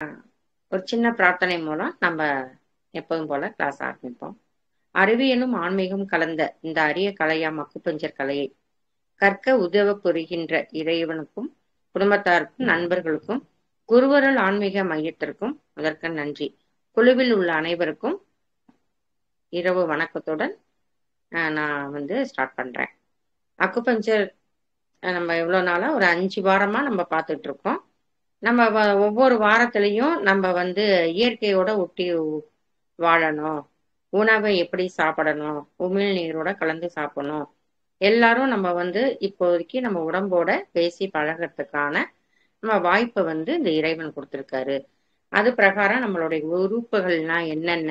ஒரு சின்ன பிரார்த்தனை மூலம் நம்ம எப்போதும் போல கிளாஸ் ஆரம்பிப்போம். அறிவியலும் ஆன்மீகம் கலந்த இந்த அரிய கலையாம் அக்குபஞ்சர் கலையை கற்க உதவ புரிகின்ற இறைவனுக்கும் குடும்பத்தாருக்கும் நண்பர்களுக்கும் குருவருள் ஆன்மீக மையத்திற்கும் அதற்கு நன்றி. குழுவில் உள்ள அனைவருக்கும் இரவு வணக்கத்துடன் நான் ஸ்டார்ட் பண்றேன். அக்குபஞ்சர் நம்ம எவ்வளோ நாளா ஒரு 5 வாரமா நம்ம பார்த்துட்டு இருக்கோம். நம்ம ஒவ்வொரு வாரத்திலையும் நம்ம இயற்கையோட ஒட்டி வாழணும், உணவை எப்படி சாப்பிடணும், உமிழ் நீரோட கலந்து சாப்பிடணும், எல்லாரும் நம்ம இப்போதைக்கு நம்ம உடம்போட பேசி பழகிறதுக்கான நம்ம வாய்ப்பை இந்த இறைவன் கொடுத்துருக்காரு. அது பிரகாரம் நம்மளுடைய உறுப்புகள்லாம் என்னென்ன,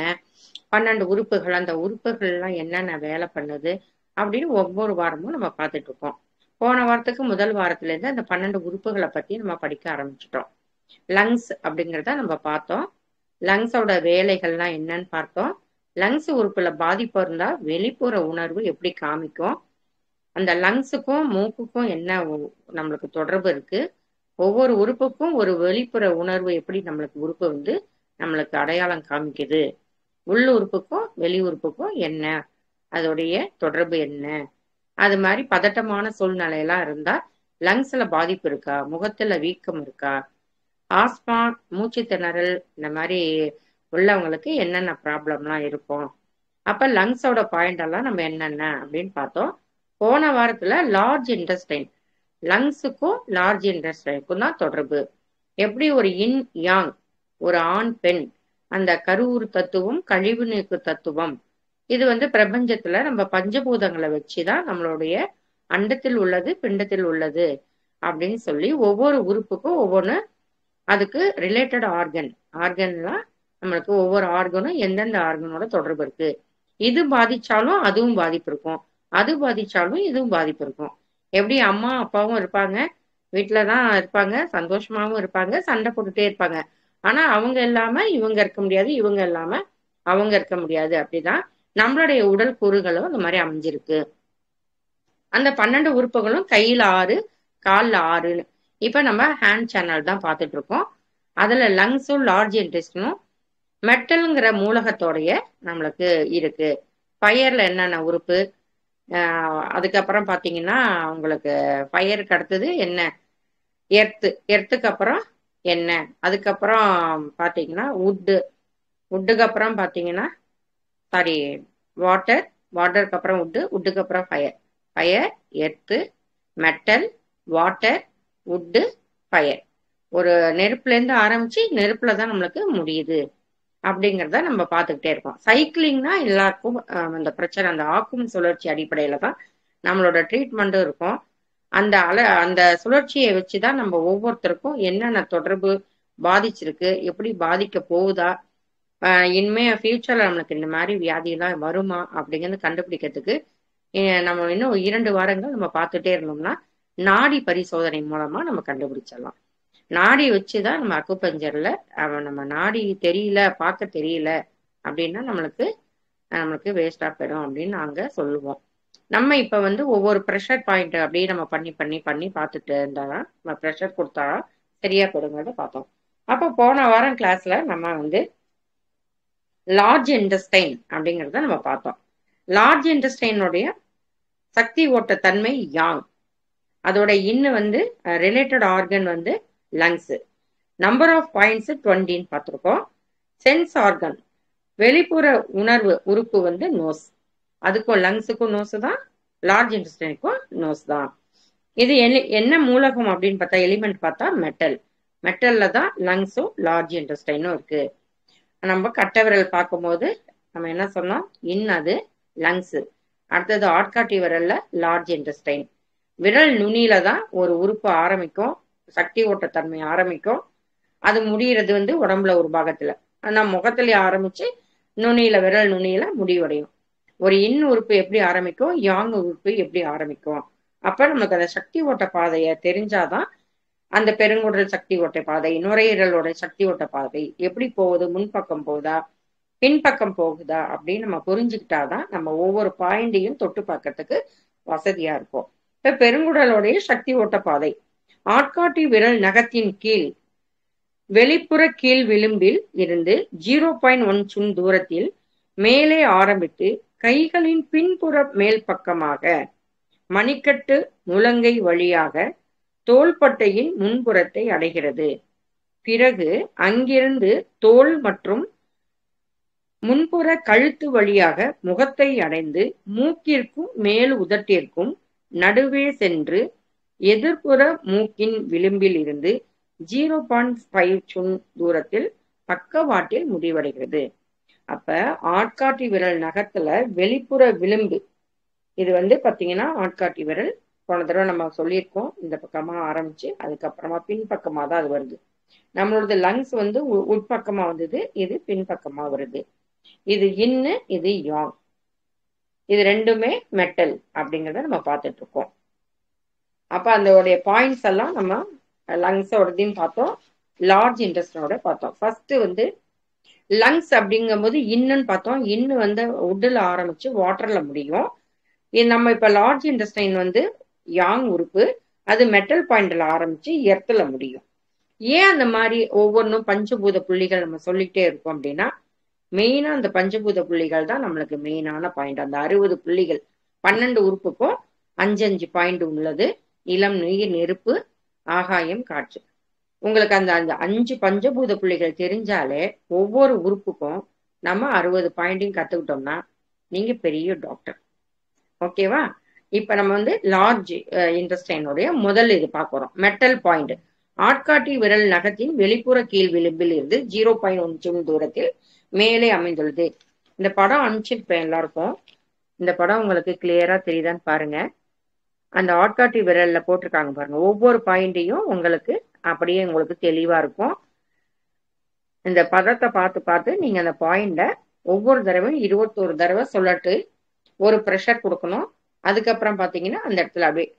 12 உறுப்புகள், அந்த உறுப்புகள்லாம் என்னென்ன வேலை பண்ணுது அப்படின்னு ஒவ்வொரு வாரமும் நம்ம பார்த்துட்டு இருக்கோம். போன வாரத்துக்கு முதல் வாரத்திலேருந்து அந்த 12 உறுப்புகளை பத்தி நம்ம படிக்க ஆரம்பிச்சிட்டோம். லங்ஸ் அப்படிங்கிறத நம்ம பார்த்தோம். லங்ஸோட வேலைகள்லாம் என்னன்னு பார்த்தோம். லங்ஸ் உறுப்புல பாதிப்பு இருந்தா வெளிப்புற உணர்வு எப்படி காமிக்கும், அந்த லங்ஸுக்கும் மூக்குக்கும் என்ன நம்மளுக்கு தொடர்பு இருக்கு, ஒவ்வொரு உறுப்புக்கும் ஒரு வெளிப்புற உணர்வு எப்படி நம்மளுக்கு உறுப்பு நம்மளுக்கு அடையாளம் காமிக்குது, உள் உறுப்புக்கும் வெளி உறுப்புக்கும் என்ன அதோடைய தொடர்பு என்ன, அது மாதிரி பதட்டமான சூழ்நிலையெல்லாம் இருந்தா லங்ஸ்ல பாதிப்பு இருக்கா, முகத்துல வீக்கம் இருக்கா, ஆஸ்மா, மூச்சு திணறல், இந்த மாதிரி உள்ளவங்களுக்கு என்னென்ன ப்ராப்ளம்லாம் இருக்கும். அப்ப லங்ஸோட பாயிண்ட் எல்லாம் நம்ம என்னென்ன அப்படின்னு பார்த்தோம். போன வாரத்துல லார்ஜ் இன்டெஸ்டைன், லங்ஸுக்கும் லார்ஜ் இன்டெஸ்டைனுக்கும் தான் தொடர்பு. எப்படி ஒரு இன் யாங், ஒரு ஆண் பெண், அந்த கருவுறு தத்துவம் கழிவு நீக்கு தத்துவம், இது பிரபஞ்சத்துல நம்ம பஞ்சபூதங்களை வச்சுதான் நம்மளுடைய அண்டத்தில் உள்ளது பிண்டத்தில் உள்ளது அப்படின்னு சொல்லி ஒவ்வொரு உறுப்புக்கும் ஒவ்வொன்று அதுக்கு ரிலேட்டட் ஆர்கன்லாம் நம்மளுக்கு ஒவ்வொரு ஆர்கனும் எந்தெந்த ஆர்கனோட தொடர்பு இருக்கு, இது பாதிச்சாலும் அதுவும் பாதிப்பு இருக்கும், அது பாதிச்சாலும் இதுவும் பாதிப்பு இருக்கும். எப்படி அம்மா அப்பாவும் இருப்பாங்க, வீட்டுலதான் இருப்பாங்க, சந்தோஷமாவும் இருப்பாங்க, சண்டை போட்டுட்டே இருப்பாங்க, ஆனா அவங்க இல்லாம இவங்க இருக்க முடியாது, இவங்க இல்லாம அவங்க இருக்க முடியாது. அப்படிதான் நம்மளுடைய உடல் கூறுகளும் அந்த மாதிரி அமைஞ்சிருக்கு. அந்த 12 உறுப்புகளும் கையில 6, கால்ல 6. இப்ப நம்ம ஹேண்ட் சேனல் தான் பார்த்துட்டு இருக்கோம். அதுல லங்ஸும் லார்ஜ் இன்டெஸ்டினும் மெட்டல்ங்கிற மூலகத்தோடைய நம்மளுக்கு இருக்கு. ஃபயர்ல என்னென்ன உறுப்பு, அதுக்கப்புறம் பாத்தீங்கன்னா உங்களுக்கு ஃபயருக்கு அடுத்தது என்ன, எர்த்துக்கு அப்புறம் என்ன, அதுக்கப்புறம் பாத்தீங்கன்னா வுட்டுக்கு அப்புறம் பாத்தீங்கன்னா சாரி வாட்டருக்கு அப்புறம் வுட்டுக்கு அப்புறம் fire, earth, metal, water, wood, fire. ஒரு நெருப்புல இருந்து ஆரம்பிச்சு நெருப்புல தான் நம்மளுக்கு முடியுது அப்படிங்கிறத நம்ம பார்த்துக்கிட்டே இருக்கோம். சைக்கிளிங்னா எல்லாருக்கும் அந்த பிரச்சனை, அந்த ஆக்கும் சுழற்சி அடிப்படையில தான் நம்மளோட ட்ரீட்மெண்ட்டும் இருக்கும். அந்த சுழற்சியை வச்சுதான் நம்ம ஒவ்வொருத்தருக்கும் என்னென்ன தொடர்பு பாதிச்சிருக்கு, எப்படி பாதிக்க போகுதா, இனிமே ஃபியூச்சர்ல நம்மளுக்கு இந்த மாதிரி வியாதியெல்லாம் வருமா அப்படிங்கிறது கண்டுபிடிக்கிறதுக்கு நம்ம இன்னும் 2 வாரங்கள் நம்ம பார்த்துட்டே இருந்தோம்னா நாடி பரிசோதனை மூலமா நம்ம கண்டுபிடிச்சிடலாம். நாடி வச்சுதான் நம்ம அக்குபஞ்சர்ல நம்ம நாடி தெரியல, பார்க்க தெரியல அப்படின்னா நம்மளுக்கு வேஸ்டா போயிடும் அப்படின்னு நாங்க சொல்லுவோம். நம்ம இப்ப ஒவ்வொரு ப்ரெஷர் பாயிண்ட் அப்படியே நம்ம பண்ணி பண்ணி பண்ணி பார்த்துட்டு இருந்தாதான் நம்ம ப்ரெஷர் கொடுத்தா சரியா கொடுங்கிறத பார்த்தோம். அப்போ போன வாரம் கிளாஸ்ல நம்ம லார்ஜ் இன்டெஸ்டைன் அப்படிங்கிறத நம்ம பார்த்தோம். லார்ஜ் இன்டெஸ்டைனுடைய சக்தி ஓட்ட தன்மை யாங், அதோட இன்னு related organ lungs, number of points 20ன்னு பார்த்துருக்கோம். சென்ஸ் ஆர்கன், வெளிப்புற உணர்வு உறுப்பு நோஸ், அதுக்கும் லங்ஸுக்கும் நோஸ் தான், லார்ஜ் இன்டெஸ்டைனுக்கும் நோஸ் தான். இது என்ன மூலகம் அப்படின்னு பார்த்தா, எலிமெண்ட் பார்த்தா மெட்டல்ல தான் லங்ஸும் லார்ஜ் இன்டெஸ்டைனும் இருக்கு. நம்ம கட்டை விரல் பார்க்கும்போது நம்ம என்ன சொன்னோம், அது லங்ஸ், அடுத்தது ஆட்காட்டி விரல்ல லார்ஜ் இன்டெஸ்டைன். விரல் நுனியில தான் ஒரு உறுப்பு ஆரம்பிக்கும், சக்தி ஓட்டத்தன்மை ஆரம்பிக்கும், அது முடிகிறது உடம்புல ஒரு பாகத்துல, நம்ம முகத்திலேயே ஆரம்பிச்சு விரல் நுனியில முடிவடையும். ஒரு உறுப்பு எப்படி ஆரம்பிக்கும், யாங் உறுப்பு எப்படி ஆரம்பிக்கும். அப்ப நமக்கு அந்த சக்தி ஓட்ட பாதைய தெரிஞ்சாதான் அந்த பெருங்குடல் சக்தி ஓட்ட பாதை, நுரையீரலோட சக்தி ஓட்ட பாதை எப்படி போகுது, முன்பக்கம் போகுதா பின்பக்கம் போகுதா அப்படின்னு நம்ம புரிஞ்சுக்கிட்டாதான் நம்ம ஒவ்வொரு பாயிண்டையும் தொட்டு பார்க்கறதுக்கு வசதியா இருக்கும். இப்ப பெருங்குடலுடைய சக்தி ஓட்ட பாதை, ஆட்காட்டி விரல் நகத்தின் கீழ் வெளிப்புற கீழ் விளிம்பில் இருந்து 0.1 சுன் தூரத்தில் மேலே ஆரம்பித்து கைகளின் பின்புற மேல் பக்கமாக மணிக்கட்டு முழங்கை வழியாக தோள்பட்டையின் முன்புறத்தை அடைகிறது. பிறகு அங்கிருந்து தோள் மற்றும் முன்புற கழுத்து வழியாக முகத்தை அடைந்து மூக்கிற்கும் மேல் உதட்டிற்கும் நடுவே சென்று எதிர்ப்புற மூக்கின் விளிம்பில் இருந்து 0.5 சுன் தூரத்தில் பக்கவாட்டில் முடிவடைகிறது. அப்ப ஆட்காட்டி விரல் நகத்துல வெளிப்புற விளிம்பு இது பாத்தீங்கன்னா ஆட்காட்டி விரல் போன தடவை நம்ம சொல்லியிருக்கோம். இந்த பக்கமா ஆரம்பிச்சு அதுக்கப்புறமா பின்பக்கமா தான் அது வருது. நம்மளோட லங்ஸ் உட்பக்கமா வந்தது, இது பின்பக்கமா வருது. இது இன்னு, இது யாங். இது ரெண்டுமே மெட்டல் அப்படிங்கிறத நம்ம பார்த்துட்டு இருக்கோம். அப்ப அதோடைய பாயிண்ட்ஸ் எல்லாம் நம்ம லங்ஸோடதையும் பார்த்தோம், லார்ஜ் இன்டெஸ்டைனோட பார்த்தோம். ஃபர்ஸ்ட் லங்ஸ் அப்படிங்கும் போது இன்னுன்னு பார்த்தோம். இன்னு உட்ல ஆரம்பிச்சு வாட்டர்ல முடியும். நம்ம இப்ப லார்ஜ் இன்டெஸ்டைன் யாங் உறுப்பு, அது மெட்டல் பாயிண்ட்ல ஆரம்பிச்சு எர்த்துல முடியும். ஏன் அந்த மாதிரி ஒவ்வொன்றும் பஞ்சபூத புள்ளிகள் நம்ம சொல்லிட்டே இருக்கோம் அப்படின்னா, மெயினா அந்த பஞ்சபூத புள்ளிகள் தான் நம்மளுக்கு மெயினான பாயிண்ட். அந்த 60 புள்ளிகள் 12 உறுப்புக்கும் 5 பாயிண்ட் உள்ளது. இளம் நீர், நெருப்பு, ஆகாயம், காற்று. உங்களுக்கு அந்த 5 பஞ்சபூத புள்ளிகள் தெரிஞ்சாலே ஒவ்வொரு உறுப்புக்கும் நம்ம 60 பாயிண்டையும் கத்துக்கிட்டோம்னா நீங்க பெரிய டாக்டர். ஓகேவா? இப்ப நம்ம லார்ஜ் இன்டெஸ்டைனுடைய முதல் இது பார்க்கிறோம், மெட்டல் பாயிண்ட். ஆட்காட்டி விரல் நகத்தின் வெளிப்புற கீழ் விளிம்பில் இருந்து 0.1 தூரத்தில் மேலே அமைந்துள்ளது. இந்த படம் அனுப்பிச்சிருப்பேன் எல்லாருக்கும். இந்த படம் உங்களுக்கு கிளியரா தெரியுதான்னு பாருங்க. அந்த ஆட்காட்டி விரல்ல போட்டிருக்காங்க பாருங்க. ஒவ்வொரு பாயிண்டையும் உங்களுக்கு அப்படியே உங்களுக்கு தெளிவா இருக்கும். இந்த பதத்தை பார்த்து பார்த்து நீங்க அந்த பாயிண்ட ஒவ்வொரு தடவையும் 21 தடவை சொல்லட்டு ஒரு ப்ரெஷர் கொடுக்கணும். அதுக்கப்புறம் பாத்தீங்கன்னா அந்த இடத்துல அப்படியே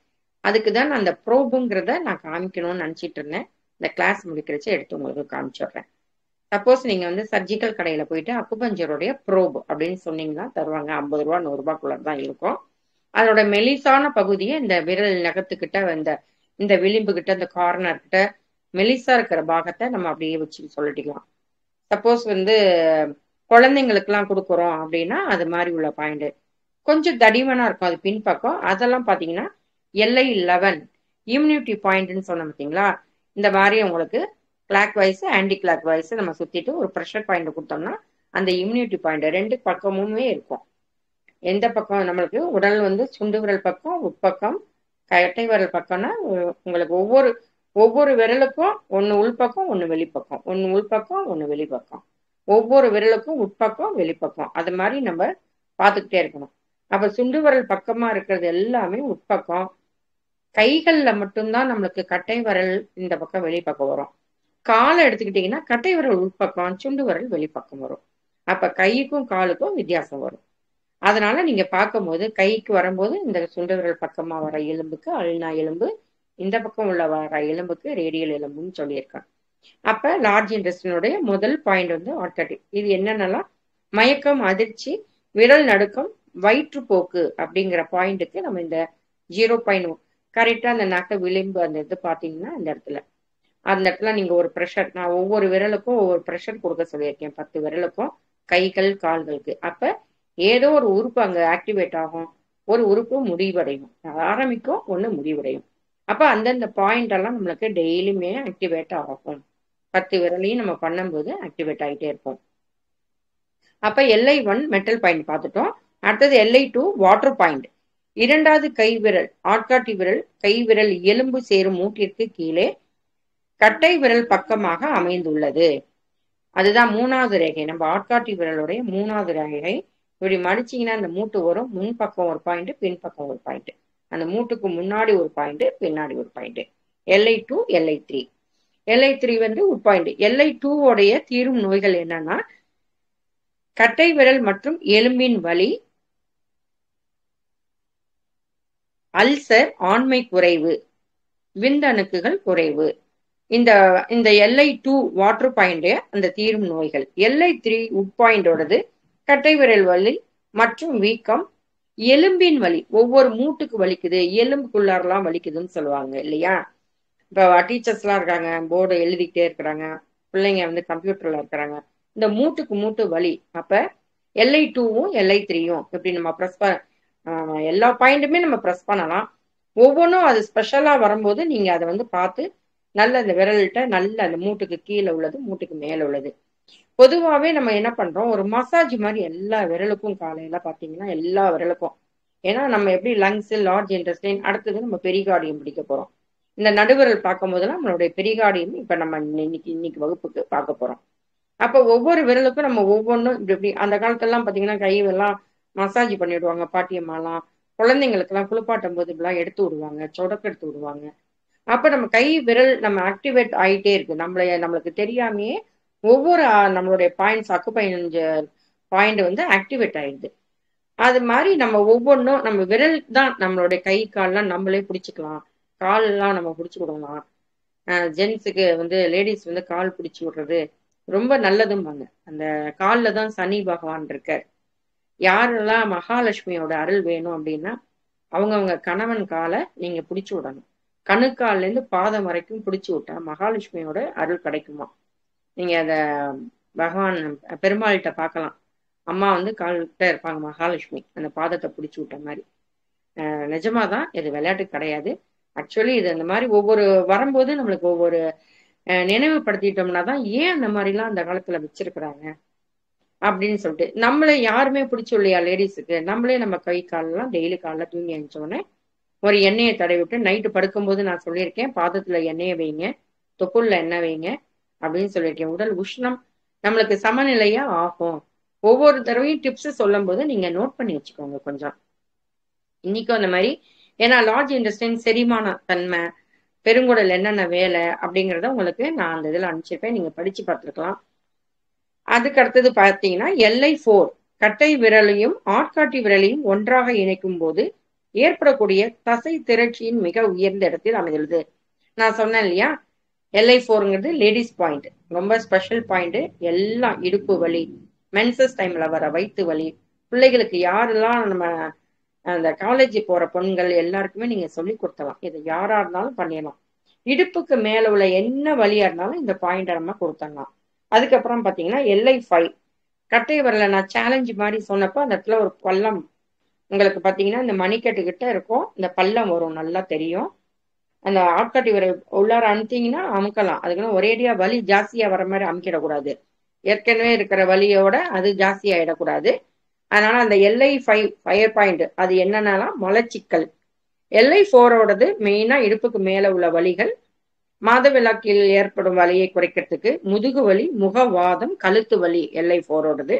அதுக்குதான் அந்த ப்ரோபுங்கிறத நான் காமிக்கணும்னு நினைச்சிட்டு இருந்தேன். இந்த கிளாஸ் முடிக்கிறச்சு எடுத்து உங்களுக்கு காமிச்சிடுறேன். சப்போஸ் நீங்க சர்ஜிக்கல் கடையில போயிட்டு அக்குபஞ்சருடைய ப்ரோப் அப்படின்னு சொன்னீங்கன்னா தருவாங்க. 50 ரூபா 100 ரூபாய்க்குள்ள தான் இருக்கும். அதோட மெலிசான பகுதியை இந்த விரல் நகத்துக்கிட்ட இந்த விளிம்பு கிட்ட இந்த கார்னர் கிட்ட மெலிசா இருக்கிற பாகத்தை நம்ம அப்படியே வச்சு சொல்லிக்கலாம். சப்போஸ் குழந்தைங்களுக்கு எல்லாம் கொடுக்குறோம் அப்படின்னா அது மாதிரி உள்ள பாயிண்ட் கொஞ்சம் தடிமனா இருக்கும், அது பின்பக்கம். அதெல்லாம் பாத்தீங்கன்னா LI11 இம்யூனிட்டி பாயிண்ட்னு சொன்ன பார்த்தீங்களா, இந்த மாதிரி உங்களுக்கு clockwise anticlockwise நம்ம சுத்திட்டு ஒரு ப்ரெஷர் பாயிண்ட் கொடுத்தோம்னா அந்த இம்யூனிட்டி பாயிண்ட் 2 பக்கமுமே இருக்கும். எந்த பக்கம் நம்மளுக்கு உடல் சுண்டு விரல் பக்கம், உட்பக்கம், கட்டை விரல் பக்கம்னா உங்களுக்கு ஒவ்வொரு விரலுக்கும் ஒன்னு உள்பக்கம் ஒன்னு வெளிப்பக்கம், ஒன்னு உள்பக்கம் ஒன்னு வெளிப்பக்கம், ஒவ்வொரு விரலுக்கும் உட்பக்கம் வெளிப்பக்கம், அது மாதிரி நம்ம பார்த்துக்கிட்டே இருக்கணும். அப்ப சுண்டு விரல் பக்கமா இருக்கிறது எல்லாமே உட்பக்கம். கைகள்ல மட்டும்தான் நம்மளுக்கு கட்டை விரல் இந்த பக்கம் வெளிப்பக்கம் வரும். காலை எடுத்துக்கிட்டீங்கன்னா கட்டை விரல் உள்பக்கம், சுண்டு விரல் வெளிப்பக்கம் வரும். அப்ப கைக்கும் காலுக்கும் வித்தியாசம் வரும். அதனால நீங்க பார்க்கும்போது கைக்கு வரும்போது இந்த சுண்டு விரல் பக்கமா வர எலும்புக்கு அல்னா எலும்பு, இந்த பக்கம் உள்ள வர எலும்புக்கு ரேடியல் எலும்புன்னு சொல்லியிருக்காங்க. அப்ப லார்ஜ் இன்டெஸ்டைனுடைய முதல் பாயிண்ட் ஆட்காட்டி. இது என்னென்னலாம் மயக்கம், அதிர்ச்சி, விரல் நடுக்கம், வயிற்றுப்போக்கு அப்படிங்கிற பாயிண்ட்டுக்கு நம்ம இந்த 0.1 கரெக்டா அந்த நகை விளிம்பு அந்த இது பாத்தீங்கன்னா அந்த இடத்துல நீங்க ஒரு ப்ரெஷர், நான் ஒவ்வொரு விரலுக்கும் ஒவ்வொரு ப்ரெஷர் கொடுக்க சொல்லியிருக்கேன், 10 விரலுக்கும், கைகள் கால்களுக்கு. அப்ப ஏதோ ஒரு உறுப்பு அங்க ஆக்டிவேட் ஆகும், ஒரு உறுப்பு முடிவடையும், ஆரம்பிக்கும், ஒண்ணு முடிவடையும். அப்ப அந்தந்த பாயிண்ட் எல்லாம் நம்மளுக்கு டெய்லியுமே ஆக்டிவேட் ஆகும். 10 விரலையும் நம்ம பண்ணும்போது ஆக்டிவேட் ஆகிட்டே இருப்போம். அப்ப LI1 மெட்டல் பாயிண்ட் பார்த்துட்டோம். அடுத்தது LI2 வாட்டர் பாயிண்ட். இரண்டாவது கை விரல் ஆட்காட்டி விரல் கை விரல் எலும்பு சேரும் மூட்டிற்கு கீழே கட்டை விரல் பக்கமாக அமைந்துள்ளது. அதுதான் 3வது ரேகை. நம்ம ஆட்காட்டி விரலுடைய 3வது ரேகை. இப்படி மடிச்சீங்கன்னா அந்த மூட்டு வரும். முன்பக்கம் ஒரு பாயிண்ட், பின்பக்கம் ஒரு பாயிண்ட். அந்த மூட்டுக்கு முன்னாடி ஒரு பாயிண்ட், பின்னாடி ஒரு point. LI2 LI3. LI3 உட்பாயிண்ட். LI2 உடைய தீரும் நோய்கள் என்னன்னா கட்டை விரல் மற்றும் எலும்பின் வலி, அல்சர், ஆண்மை குறைவு, விந்தணுக்கள் குறைவு. இந்த LI2 வாட்டர் பாயிண்ட் அந்த தீரும் நோய்கள். LI3 உட்பாயிண்டோடது கட்டை விரல் வலி மற்றும் வீக்கம், எலும்பின் வலி. ஒவ்வொரு மூட்டுக்கு வலிக்குது, எலும்புக்குள்ளாரெல்லாம் வலிக்குதுன்னு சொல்லுவாங்க இல்லையா. இப்ப டீச்சர்ஸ் எல்லாம் இருக்காங்க, போர்டு எழுதிக்கிட்டே இருக்கிறாங்க, பிள்ளைங்க வந்து கம்ப்யூட்டர்ல இருக்கிறாங்க. இந்த மூட்டுக்கு மூட்டு வலி. அப்ப LI2வும் LI3யும் இப்படி நம்ம எல்லா பாயிண்ட்டுமே நம்ம ப்ரெஸ் பண்ணலாம். ஒவ்வொன்றும் அது ஸ்பெஷலா வரும்போது நீங்க அதை வந்து பார்த்து நல்ல அந்த விரல்கிட்ட நல்ல அந்த மூட்டுக்கு கீழே உள்ளது, மூட்டுக்கு மேல உள்ளது. பொதுவாவே நம்ம என்ன பண்றோம், ஒரு மசாஜ் மாதிரி எல்லா விரலுக்கும் காலையில பாத்தீங்கன்னா எல்லா விரலுக்கும். ஏன்னா நம்ம எப்படி லங்ஸ், லார்ஜ் இன்டெஸ்டைன், அடுத்தது நம்ம பெரிகார்டியம் பிடிக்க போறோம். இந்த நடுவிரல் பார்க்கும் போதெல்லாம் நம்மளுடைய பெரிகார்டியம் இப்ப நம்ம இன்னைக்கு வகுப்புக்கு பார்க்க போறோம். அப்ப ஒவ்வொரு விரலுக்கும் நம்ம ஒவ்வொன்றும் இப்படி இப்படி அந்த காலத்துலலாம் பாத்தீங்கன்னா கைவெல்லாம் மசாஜ் பண்ணி விடுவாங்க பாட்டியம்மாலாம். குழந்தைங்களுக்கு எல்லாம் குளிப்பாட்டும் போது இப்படிலாம் எடுத்து விடுவாங்க, சொடக்கு எடுத்து விடுவாங்க. அப்ப நம்ம கை விரல் நம்ம ஆக்டிவேட் ஆயிட்டே இருக்கு. நம்மளுக்கு தெரியாமயே ஒவ்வொரு நம்மளுடைய பாயிண்ட்ஸ் அக்குபஞ்சர் பாயிண்ட் வந்து ஆக்டிவேட் ஆயிடுது. அது மாதிரி நம்ம ஒவ்வொன்றும் நம்ம விரல் தான் நம்மளுடைய கை கால்லாம் நம்மளே பிடிச்சிக்கலாம். கால் எல்லாம் நம்ம பிடிச்சி விடலாம். ஜென்ஸுக்கு வந்து லேடிஸ் வந்து கால் பிடிச்சி விடுறது ரொம்ப நல்லதும்பாங்க. அந்த காலில் தான் சனி பகவான் இருக்கார். யாரெல்லாம் மகாலட்சுமியோட அருள் வேணும் அப்படின்னா அவங்கவுங்க கணவன் காலை நீங்க பிடிச்சி விடணும். கணுக்கால்ல இருந்து பாதம் வரைக்கும் பிடிச்சி விட்டா மகாலட்சுமியோட அருள் கிடைக்குமா. நீங்க அத பகவான் பெருமாள்கிட்ட பார்க்கலாம். அம்மா வந்து கால்கிட்ட இருப்பாங்க மகாலட்சுமி, அந்த பாதத்தை பிடிச்சி விட்ட மாதிரி. நிஜமாதான், இது விளையாட்டு கிடையாது. ஆக்சுவலி இது அந்த மாதிரி ஒவ்வொரு வரும்போது நம்மளுக்கு ஒவ்வொரு நினைவுபடுத்திட்டோம்னா தான் ஏன் அந்த மாதிரிலாம் அந்த காலத்துல வச்சிருக்கிறாங்க அப்படின்னு சொல்லிட்டு. நம்மளே யாருமே பிடிச்சோம் இல்லையா லேடிஸுக்கு, நம்மளே நம்ம கை காலெல்லாம் டெய்லி காலைல தூங்கி அனுப்பிச்சோடனே ஒரு எண்ணெயை தடவி விட்டு, நைட்டு படுக்கும்போது நான் சொல்லியிருக்கேன் பாதத்துல எண்ணெயை வைங்க, தொப்புள்ள எண்ணெய் வைங்க அப்படின்னு சொல்லியிருக்கேன். உடல் உஷ்ணம் நம்மளுக்கு சமநிலையா ஆகும். ஒவ்வொரு தடவையும் டிப்ஸ் சொல்லும் போது நீங்க நோட் பண்ணி வச்சுக்கோங்க கொஞ்சம். இன்னைக்கும் அந்த மாதிரி, ஏன்னா லார்ஜ் இன்டெஸ்டைன், செரிமான தன்மை, பெருங்குடல் என்னென்ன வேலை அப்படிங்கிறத உங்களுக்கு நான் அந்த இதில் அனுப்பிச்சிருப்பேன், நீங்க படிச்சு பார்த்துருக்கலாம். அதுக்கு அடுத்தது பார்த்தீங்கன்னா LI4 கட்டை விரலையும் ஆட்காட்டி விரலையும் ஒன்றாக இணைக்கும் போது ஏற்படக்கூடிய தசை திரட்சியின் மிக உயர்ந்த இடத்தில் அமைந்துள்ளது. நான் சொன்னேன் இல்லையா, LI4ங்கிறது லேடிஸ் பாயிண்ட், ரொம்ப ஸ்பெஷல் பாயிண்ட். எல்லாம் இடுப்பு வலி, மென்சஸ் டைம்ல வர வயிற்று வலி, பிள்ளைகளுக்கு யாரெல்லாம் நம்ம அந்த காலேஜ் போற பெண்கள் எல்லாருக்குமே நீங்க சொல்லி கொடுத்தலாம். இது யாரா இருந்தாலும் பண்ணிடலாம். இடுப்புக்கு மேல உள்ள என்ன வலியா இருந்தாலும் இந்த பாயிண்டை நம்ம கொடுத்துடலாம். அதுக்கப்புறம் பாத்தீங்கன்னா LI5 கட்டை வரல, நான் சேலஞ்சு மாதிரி சொன்னப்போ அந்த இடத்துல ஒரு பள்ளம் உங்களுக்கு பாத்தீங்கன்னா இந்த மணிக்கட்டு கிட்ட இருக்கும், இந்த பள்ளம் வரும், நல்லா தெரியும். அந்த ஆட்காட்டி வர உள்ளார அமுத்தீங்கன்னா அமுக்கலாம். அதுக்குன்னு ஒரேடியா வலி ஜாஸ்தியா வர மாதிரி அமுக்கிடக்கூடாது. ஏற்கனவே இருக்கிற வலியோட அது ஜாஸ்தி ஆயிடக்கூடாது. அதனால அந்த LI5 ஃபயர் பாயிண்ட் அது என்னன்னாலாம் மலச்சிக்கல். LI4ஓடது மெயினா இடுப்புக்கு மேல உள்ள வலிகள், மாதவிலக்கில் ஏற்படும் வலியை குறைக்கிறதுக்கு, முதுகு வலி, முகவாதம், கழுத்து வலி LI4ஓடது.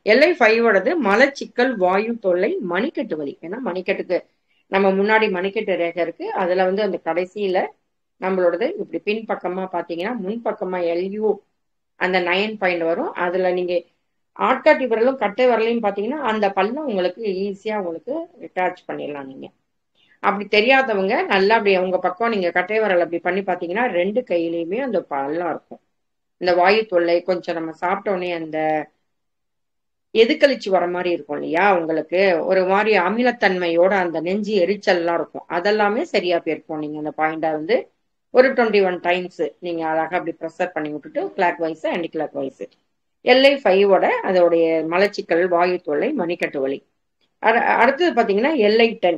LI5ஓடது மலச்சிக்கல், வாயு தொல்லை, மணிக்கட்டு வலி. ஏன்னா மணிக்கட்டுக்கு நம்ம முன்னாடி மணிக்கட்டு ரேகை இருக்கு, அதுல வந்து அந்த கடைசியில நம்மளோடது இப்படி பின்பக்கமா பாத்தீங்கன்னா முன்பக்கமா LU அந்த 9 பாயிண்ட் வரும். அதுல நீங்க ஆட்காட்டி விரலும் கட்டை விரலையும் பாத்தீங்கன்னா அந்த பல்லம் உங்களுக்கு ஈஸியா உங்களுக்கு அட்டாச் பண்ணிடலாம். நீங்க அப்படி தெரியாதவங்க நல்லா அப்படி உங்க பக்கம் நீங்க கட்டை விரல் அப்படி பண்ணி பாத்தீங்கன்னா 2 கையிலயுமே அந்த பல்லம் இருக்கும். இந்த வாயு தொல்லை கொஞ்சம் நம்ம சாப்பிட்டோன்னே அந்த எதுக்கழிச்சு வர மாதிரி இருக்கும் இல்லையா, உங்களுக்கு ஒரு மாதிரி அமிலத்தன்மையோட அந்த நெஞ்சு எரிச்சல்லாம் இருக்கும், அதெல்லாமே சரியா போயிருக்கும். நீங்க அந்த பாயிண்டா வந்து ஒரு 21 டைம்ஸ் நீங்க அழகா அப்படி ப்ரெஷர் பண்ணி விட்டுட்டு clockwise anticlockwise. LI5ஓட அதோடைய மலச்சிக்கல், வாயு தொல்லை, மணிக்கட்டு வலி. அடுத்தது பாத்தீங்கன்னா LI10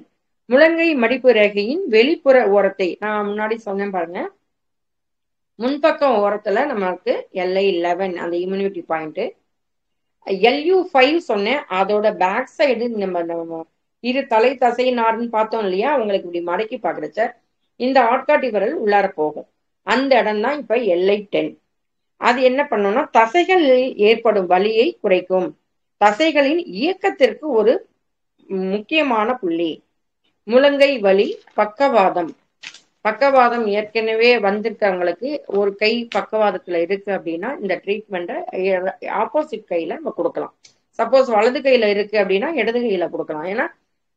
முழங்கை மடிப்பு ரேகையின் வெளிப்புற ஓரத்தை நான் முன்னாடி சொன்னேன் பாருங்க. முன்பக்கம் ஓரத்துல நமக்கு LI11 அந்த இம்யூனிட்டி பாயிண்ட். LU5 சொன்னேன், அதோட பேக் சைடு நம்ம இரு தலை தசை நார்னு பார்த்தோம் இல்லையா, உங்களுக்கு இப்படி மடக்கி பாக்குறச்ச இந்த ஆட்காட்டி விரல் உள்ளார போகும். அந்த இடம் தான் இப்ப LI10. அது என்ன பண்ணும்னா தசைகளில் ஏற்படும் வலியை குறைக்கும். தசைகளின் இயக்கத்திற்கு ஒரு முக்கியமான புள்ளி. முழங்கை வலி, பக்கவாதம். பக்கவாதம் ஏற்கனவே வந்திருக்கவங்களுக்கு ஒரு கை பக்கவாதத்துல இருக்கு அப்படின்னா இந்த ட்ரீட்மெண்ட்டை ஆப்போசிட் கையில நம்ம கொடுக்கலாம். சப்போஸ் வலது கையில இருக்கு அப்படின்னா இடது கையில கொடுக்கலாம். ஏன்னா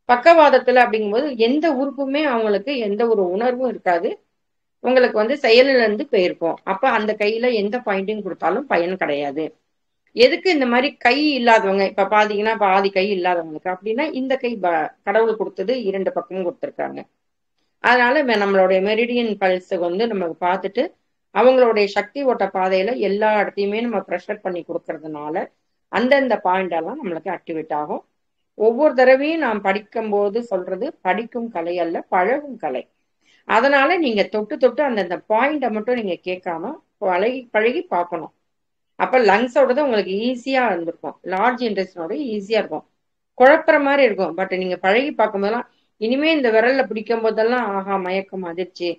பக்கவாதத்துல அப்படிங்கும்போது எந்த உறுப்புமே அவங்களுக்கு எந்த ஒரு உணர்வும் இருக்காது, உங்களுக்கு வந்து செயலில இருந்து போயிருக்கும். அப்ப அந்த கையில எந்த பாயிண்ட்டையும் கொடுத்தாலும் பயன் கிடையாது. எதுக்கு இந்த மாதிரி கை இல்லாதவங்க இப்ப பாத்தீங்கன்னா பாதி கை இல்லாதவங்களுக்கு அப்படின்னா இந்த கை கடவுள் கொடுத்தது 2 பக்கமும் கொடுத்துருக்காங்க. அதனால நம்மளுடைய மெரிடியன் பல்ஸை வந்து நம்ம பார்த்துட்டு அவங்களுடைய சக்தி ஓட்ட பாதையில எல்லா இடத்தையுமே நம்ம ப்ரெஷர் பண்ணி கொடுக்கறதுனால அந்தந்த பாயிண்ட் எல்லாம் நம்மளுக்கு ஆக்டிவேட் ஆகும். ஒவ்வொரு தடவையும் நான் படிக்கும் போது சொல்றது படிக்கும் கலை அல்ல, பழகும் கலை. அதனால நீங்க தொட்டு தொட்டு அந்தந்த பாயிண்ட மட்டும் நீங்க கேட்காம பழகி பழகி பார்க்கணும். அப்ப லங்ஸோடது உங்களுக்கு ஈஸியா இருந்திருக்கும், லார்ஜ் இன்டெஸ்டினோட ஈஸியா இருக்கும். குழப்புற மாதிரி இருக்கும். பட் நீங்க பழகி பார்க்கும் போதெல்லாம் இனிமே இந்த விரல்ல பிடிக்கும் போதெல்லாம் ஆஹா மயக்கம் அதிர்ச்சி,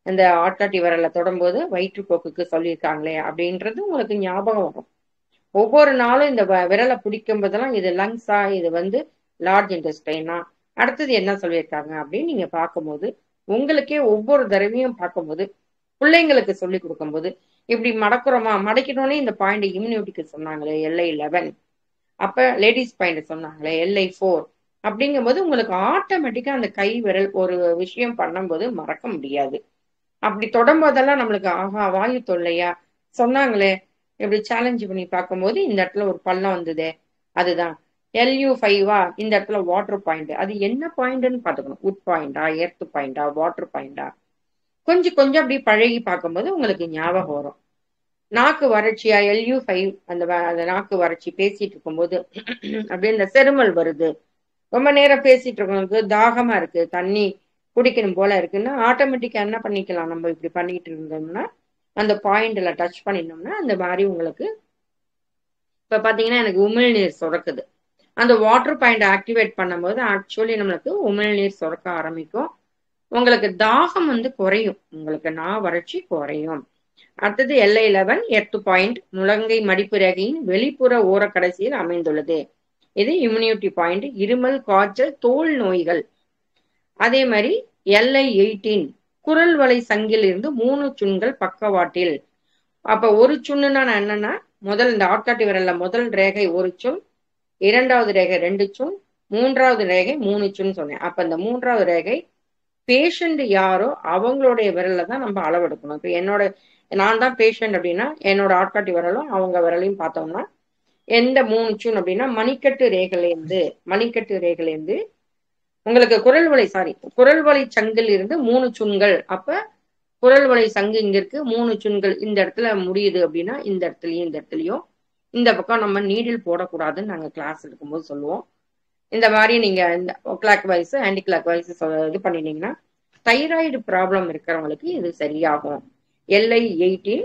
இந்த ஆட்காட்டி விரல்ல தொடும்போது வயிற்றுப்போக்குக்கு சொல்லியிருக்காங்களே அப்படின்றது உங்களுக்கு ஞாபகம் வரும். ஒவ்வொரு நாளும் இந்த விரலை பிடிக்கும் போதெல்லாம் இது லங்ஸா, இது வந்து லார்ஜ் இன்டெஸ்டைனா, அடுத்தது என்ன சொல்லியிருக்காங்க அப்படின்னு நீங்க பார்க்கும்போது உங்களுக்கே ஒவ்வொரு தடவையும் பார்க்கும்போது பிள்ளைங்களுக்கு சொல்லி கொடுக்கும்போது இப்படி மடக்குறோமா, மடக்கினோடனே இந்த பாயிண்ட் இம்யூனிட்டிக்கு சொன்னாங்களே LI11, அப்ப லேடிஸ் பாயிண்ட் சொன்னாங்களே LI4 அப்படிங்கும்போது உங்களுக்கு ஆட்டோமேட்டிக்கா அந்த கை விரல் ஒரு விஷயம் பண்ணும்போது மறக்க முடியாது. அப்படி தொடரும்போதெல்லாம் நம்மளுக்கு ஆஹா வாயு தொல்லையா சொன்னாங்களே, இப்படி சேலஞ்ச் பண்ணி பார்க்கும்போது இந்த இடத்துல ஒரு பள்ளம் வந்ததே, அதுதான் LU5வா, இந்த இடத்துல வாட்டர் பாயிண்ட், அது என்ன பாயிண்ட்னு பார்த்துக்கணும். உட் பாயிண்டா, எர்த் பாயிண்டா, வாட்டர் பாயிண்டா, கொஞ்சம் கொஞ்சம் அப்படி பழகி பார்க்கும்போது உங்களுக்கு ஞாபகம் வரும். நாக்கு வறட்சியா, LU5, அந்த நாக்கு வறட்சி பேசிட்டு இருக்கும்போது அப்படியே இந்த செருமல் வருது, ரொம்ப நேரம் பேசிட்டு இருக்கவங்களுக்கு தாகமா இருக்கு, தண்ணி குடிக்கணும் போல இருக்குன்னா ஆட்டோமேட்டிக்கா என்ன பண்ணிக்கலாம், நம்ம இப்படி பண்ணிட்டு இருந்தோம்னா அந்த பாயிண்ட்ல டச் பண்ணினோம்னா அந்த மாதிரி உங்களுக்கு இப்ப பாத்தீங்கன்னா எனக்கு உமிழ்நீர் சுரக்குது. அந்த வாட்டர் பாயிண்ட் ஆக்டிவேட் பண்ணும்போது ஆக்சுவலி நம்மளுக்கு உமிழ்நீர் சுரக்க ஆரம்பிக்கும். உங்களுக்கு தாகம் வந்து குறையும், உங்களுக்கு வறட்சி குறையும். அடுத்தது LI11 எர்த் பாயிண்ட் முழங்கை மடிப்பு ரேகையின் வெளிப்புற ஓர கடைசியில் அமைந்துள்ளது. இது இம்யூனிட்டி பாயிண்ட், இருமல், காய்ச்சல், தோல் நோய்கள். அதே மாதிரி LI18 குரல் வலை சங்கில் இருந்து 3 சுண்கள் பக்கவாட்டில். அப்ப ஒரு சுண்ணுன்னா நான் என்னன்னா, முதல் இந்த ஆட்காட்டி விரல்ல முதல் ரேகை ஒரு சுண், இரண்டாவது ரேகை 2 சுண், மூன்றாவது ரேகை 3 சுண் சொன்னேன். அப்ப இந்த மூன்றாவது ரேகை பேஷண்ட் யாரோ அவங்களுடைய விரல்ல தான் நம்ம அளவெடுக்கணும். இப்ப நான் தான் பேஷண்ட் அப்படின்னா என்னோட ஆட்காட்டி விரலும் அவங்க விரலையும் பார்த்தோம்னா எந்த 3 சுண் அப்படின்னா மணிக்கட்டு ரேகையிலேருந்து உங்களுக்கு குரல் வலை சங்கில் இருந்து 3 சுண்கள். அப்ப குரல் வலை சங்கு இங்க இருக்கு, 3 சுண்கள் இந்த இடத்துல முடியுது அப்படின்னா இந்த இடத்துலயும் இந்த பக்கம் நம்ம நீடில் போடக்கூடாதுன்னு நாங்க கிளாஸ் எடுக்கும்போது சொல்லுவோம். இந்த மாதிரி நீங்க இந்த clockwise anticlockwise இது பண்ணினீங்கன்னா தைராய்டு ப்ராப்ளம் இருக்கிறவங்களுக்கு இது சரியாகும். LI18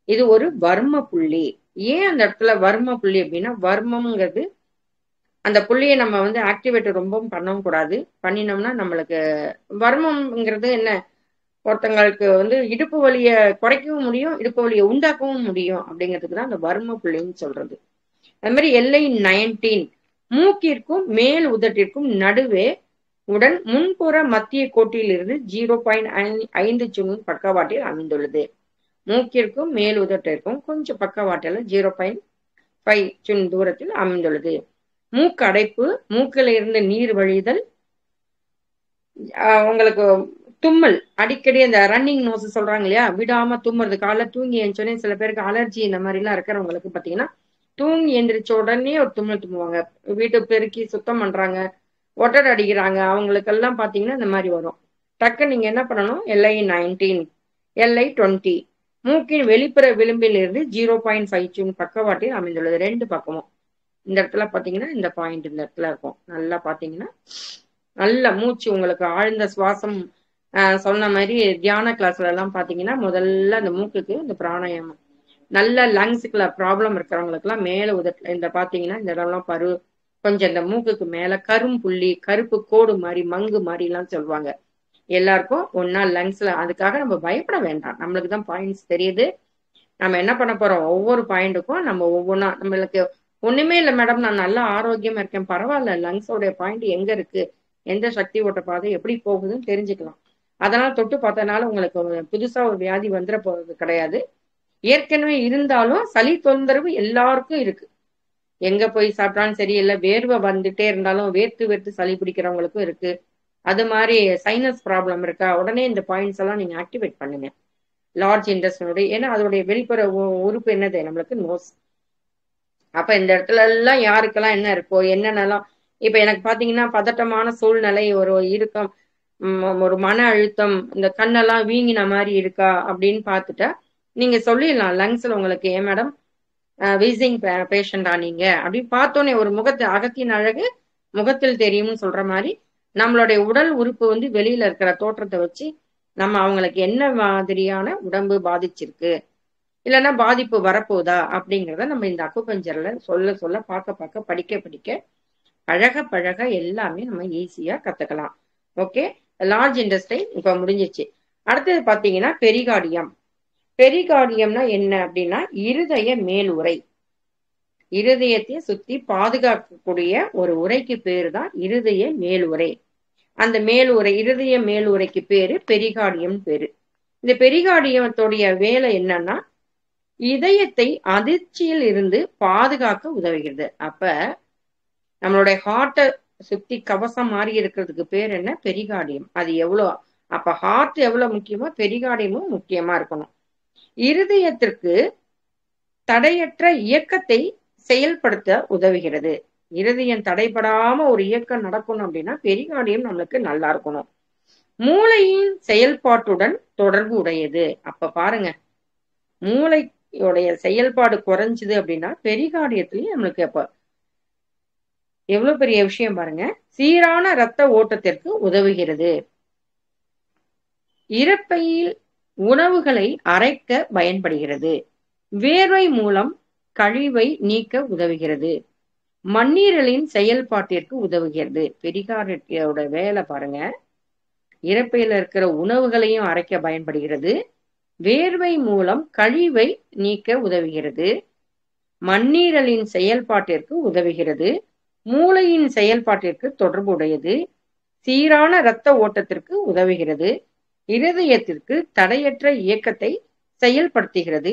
இது ஒரு வர்ம புள்ளி. ஏன் அந்த இடத்துல வர்ம புள்ளி அப்படின்னா, வர்மம்ங்கிறது அந்த புள்ளியை நம்ம வந்து ஆக்டிவேட் ரொம்பவும் பண்ணவும் கூடாது. பண்ணினோம்னா நம்மளுக்கு வர்மம்ங்கிறது என்ன, ஒருத்தங்களுக்கு வந்து இடுப்பு வலியை குறைக்கவும் முடியும், இடுப்பு வலியை உண்டாக்கவும் முடியும் அப்படிங்கிறதுக்கு தான் அந்த வர்ம புள்ளின்னு சொல்றது. அது மாதிரி LI19 மூக்கிற்கும் மேல் உதட்டிற்கும் நடுவே உடன் முன்புற மத்திய கோட்டில் இருந்து 0.5 சுண் பக்கவாட்டில் அமைந்துள்ளது. மூக்கிற்கும் மேல் உதட்டிற்கும் கொஞ்சம் பக்கவாட்டில் 0.5 சுண் தூரத்தில் அமைந்துள்ளது. மூக்கு அடைப்பு, மூக்கில இருந்து நீர் வழிதல், உங்களுக்கு தும்மல், அடிக்கடி அந்த ரன்னிங் நோஸ் சொல்றாங்க இல்லையா, விடாம தும்முறது, காலைல தூங்கி எழுந்தோடனே சில பேருக்கு அலர்ஜி இந்த மாதிரி எல்லாம் இருக்கிறவங்களுக்கு பாத்தீங்கன்னா தூங்கி எந்திரிச்ச உடனே ஒரு தும்மல் தும்முவாங்க, வீட்டை பெருக்கி சுத்தம் பண்றாங்க, ஒட்டடை அடிக்கிறாங்க, அவங்களுக்கெல்லாம் பாத்தீங்கன்னா இந்த மாதிரி வரும். டக்கு நீங்க என்ன பண்ணணும், LI19 LI20 மூக்கின் வெளிப்புற விளிம்பில் இருந்து 0.5 சுண் பக்கவாட்டில் அமைந்துள்ளது. 2 பக்கமும் இந்த இடத்துல பாத்தீங்கன்னா இந்த பாயிண்ட் இந்த இடத்துல இருக்கும். நல்லா பாத்தீங்கன்னா நல்ல மூச்சு உங்களுக்கு ஆழ்ந்த சுவாசம். சொன்ன மாதிரி தியான கிளாஸ்ல எல்லாம் பாத்தீங்கன்னா முதல்ல அந்த மூக்குக்கு இந்த பிராணாயாமம், நல்ல லங்ஸுக்குள்ள ப்ராப்ளம் இருக்கிறவங்களுக்கு எல்லாம் மேல உதட்டல இந்த பாத்தீங்கன்னா இந்த இடம்லாம் கொஞ்சம் இந்த மூக்குக்கு மேல கரும்புள்ளி, கருப்பு கோடு மாதிரி, மங்கு மாதிரி எல்லாம் சொல்லுவாங்க. எல்லாருக்கும் ஒன்னா லங்ஸ்ல, அதுக்காக நம்ம பயப்பட வேண்டாம், நம்மளுக்கு தான் பாயிண்ட்ஸ் தெரியுது. நம்ம என்ன பண்ண போறோம், ஒவ்வொரு பாயிண்ட்டுக்கும் நம்ம ஒவ்வொன்றா, நம்மளுக்கு ஒண்ணுமே இல்லை மேடம் நான் நல்லா ஆரோக்கியமா இருக்கேன், பரவாயில்ல, லங்ஸோடைய பாயிண்ட் எங்க இருக்கு, எந்த சக்தி ஓட்ட பாதை எப்படி போகுதுன்னு தெரிஞ்சுக்கலாம். அதனால தொட்டு பார்த்தனால உங்களுக்கு புதுசா ஒரு வியாதி வந்துட போறது கிடையாது. ஏற்கனவே இருந்தாலும் சளி தொந்தரவு எல்லாருக்கும் இருக்கு, எங்க போய் சாப்பிட்டாலும் சரி, இல்லை வேர்வை வந்துட்டே இருந்தாலும் வேர்த்து சளி பிடிக்கிறவங்களுக்கும் இருக்கு. அது மாதிரி சைனஸ் ப்ராப்ளம் இருக்கா, உடனே இந்த பாயிண்ட்ஸ் எல்லாம் நீங்க ஆக்டிவேட் பண்ணுங்க. லார்ஜ் இன்டெஸ்டினுடைய, ஏன்னா அதோடைய வெளிப்புற உறுப்பு என்னது, நம்மளுக்கு நோஸ். அப்ப இந்த இடத்துல எல்லாம் யாருக்கெல்லாம் என்ன இருக்கோ என்னென்னலாம், இப்ப எனக்கு பாத்தீங்கன்னா பதட்டமான சூழ்நிலை ஒரு இருக்கும், ஒரு மன அழுத்தம், இந்த கண்ணெல்லாம் வீங்கின மாதிரி இருக்கா அப்படின்னு பார்த்துட்டா நீங்க சொல்லிடலாம் லங்ஸ்ல உங்களுக்கு, ஏன் மேடம் வீசிங் பேஷண்டா நீங்க அப்படின்னு பார்த்தோன்னே ஒரு முகத்தை, அகத்தின் அழகு முகத்தில் தெரியும்னு சொல்ற மாதிரி நம்மளுடைய உடல் உறுப்பு வந்து வெளியில இருக்கிற தோற்றத்தை வச்சு நம்ம அவங்களுக்கு என்ன மாதிரியான உடம்பு பாதிச்சிருக்கு, இல்லைன்னா பாதிப்பு வரப்போதா அப்படிங்கிறத நம்ம இந்த அக்குபஞ்சர்ல சொல்ல சொல்ல பார்க்க பார்க்க படிக்க படிக்க பழக பழக எல்லாமே நம்ம ஈஸியா கத்துக்கலாம். ஓகே, லார்ஜ் இன்டெஸ்டைன் இப்ப முடிஞ்சிச்சு. அடுத்தது பாத்தீங்கன்னா பெரிகார்டியம். பெரிகார்டியம்னா என்ன அப்படின்னா இருதய மேல் உறை. இருதயத்தை சுத்தி பாதுகாக்கக்கூடிய ஒரு உரைக்கு பேரு தான் இருதய மேல் உறை. அந்த மேல் உறை, இருதய மேல் உறைக்கு பேரு பெரிகார்டியம் பேரு. இந்த பெரிகார்டியத்தோடைய வேலை என்னன்னா இதயத்தை அதிர்ச்சியில் இருந்து பாதுகாக்க உதவுகிறது. அப்ப நம்மளுடைய ஹார்ட்டை சுத்தி கவசம் மாதிரி இருக்கிறதுக்கு பேர் என்ன? பெரிகார்டியம். அது எவ்வளோ, அப்ப ஹார்ட் எவ்வளவு முக்கியமோ பெரிகார்டியமும் முக்கியமா இருக்கணும். இருதயத்திற்கு தடையற்ற இயக்கத்தை செயல்படுத்த உதவுகிறது. இருதயம் தடைபடாம ஒரு இயக்கம் நடக்கணும் அப்படின்னா பெரிகார்டியம் நம்மளுக்கு நல்லா இருக்கணும். மூளையின் செயல்பாட்டுடன் தொடர்பு உடையது. அப்ப பாருங்க, மூளையோடைய செயல்பாடு குறைஞ்சுது அப்படின்னா பெரிகார்டியத்திலயும் நம்மளுக்கு அப்ப எவ்வளவு பெரிய விஷயம் பாருங்க. சீரான இரத்த ஓட்டத்திற்கு உதவுகிறது. இரைப்பையில் உணவுகளை அரைக்க பயன்படுகிறது. வேர்வை மூலம் கழிவை நீக்க உதவுகிறது. மண்ணீரலின் செயல்பாட்டிற்கு உதவுகிறது. பெரிகார்டியோட வேலை பாருங்க, இரைப்பையில இருக்கிற உணவுகளையும் அரைக்க பயன்படுகிறது. வேர்வை மூலம் கழிவை நீக்க உதவுகிறது. மண்ணீரலின் செயல்பாட்டிற்கு உதவுகிறது. மூளையின் செயல்பாட்டிற்கு தொடர்புடையது. சீரான இரத்த ஓட்டத்திற்கு உதவுகிறது. இருதயத்திற்கு தடையற்ற இயக்கத்தை செயல்படுத்துகிறது.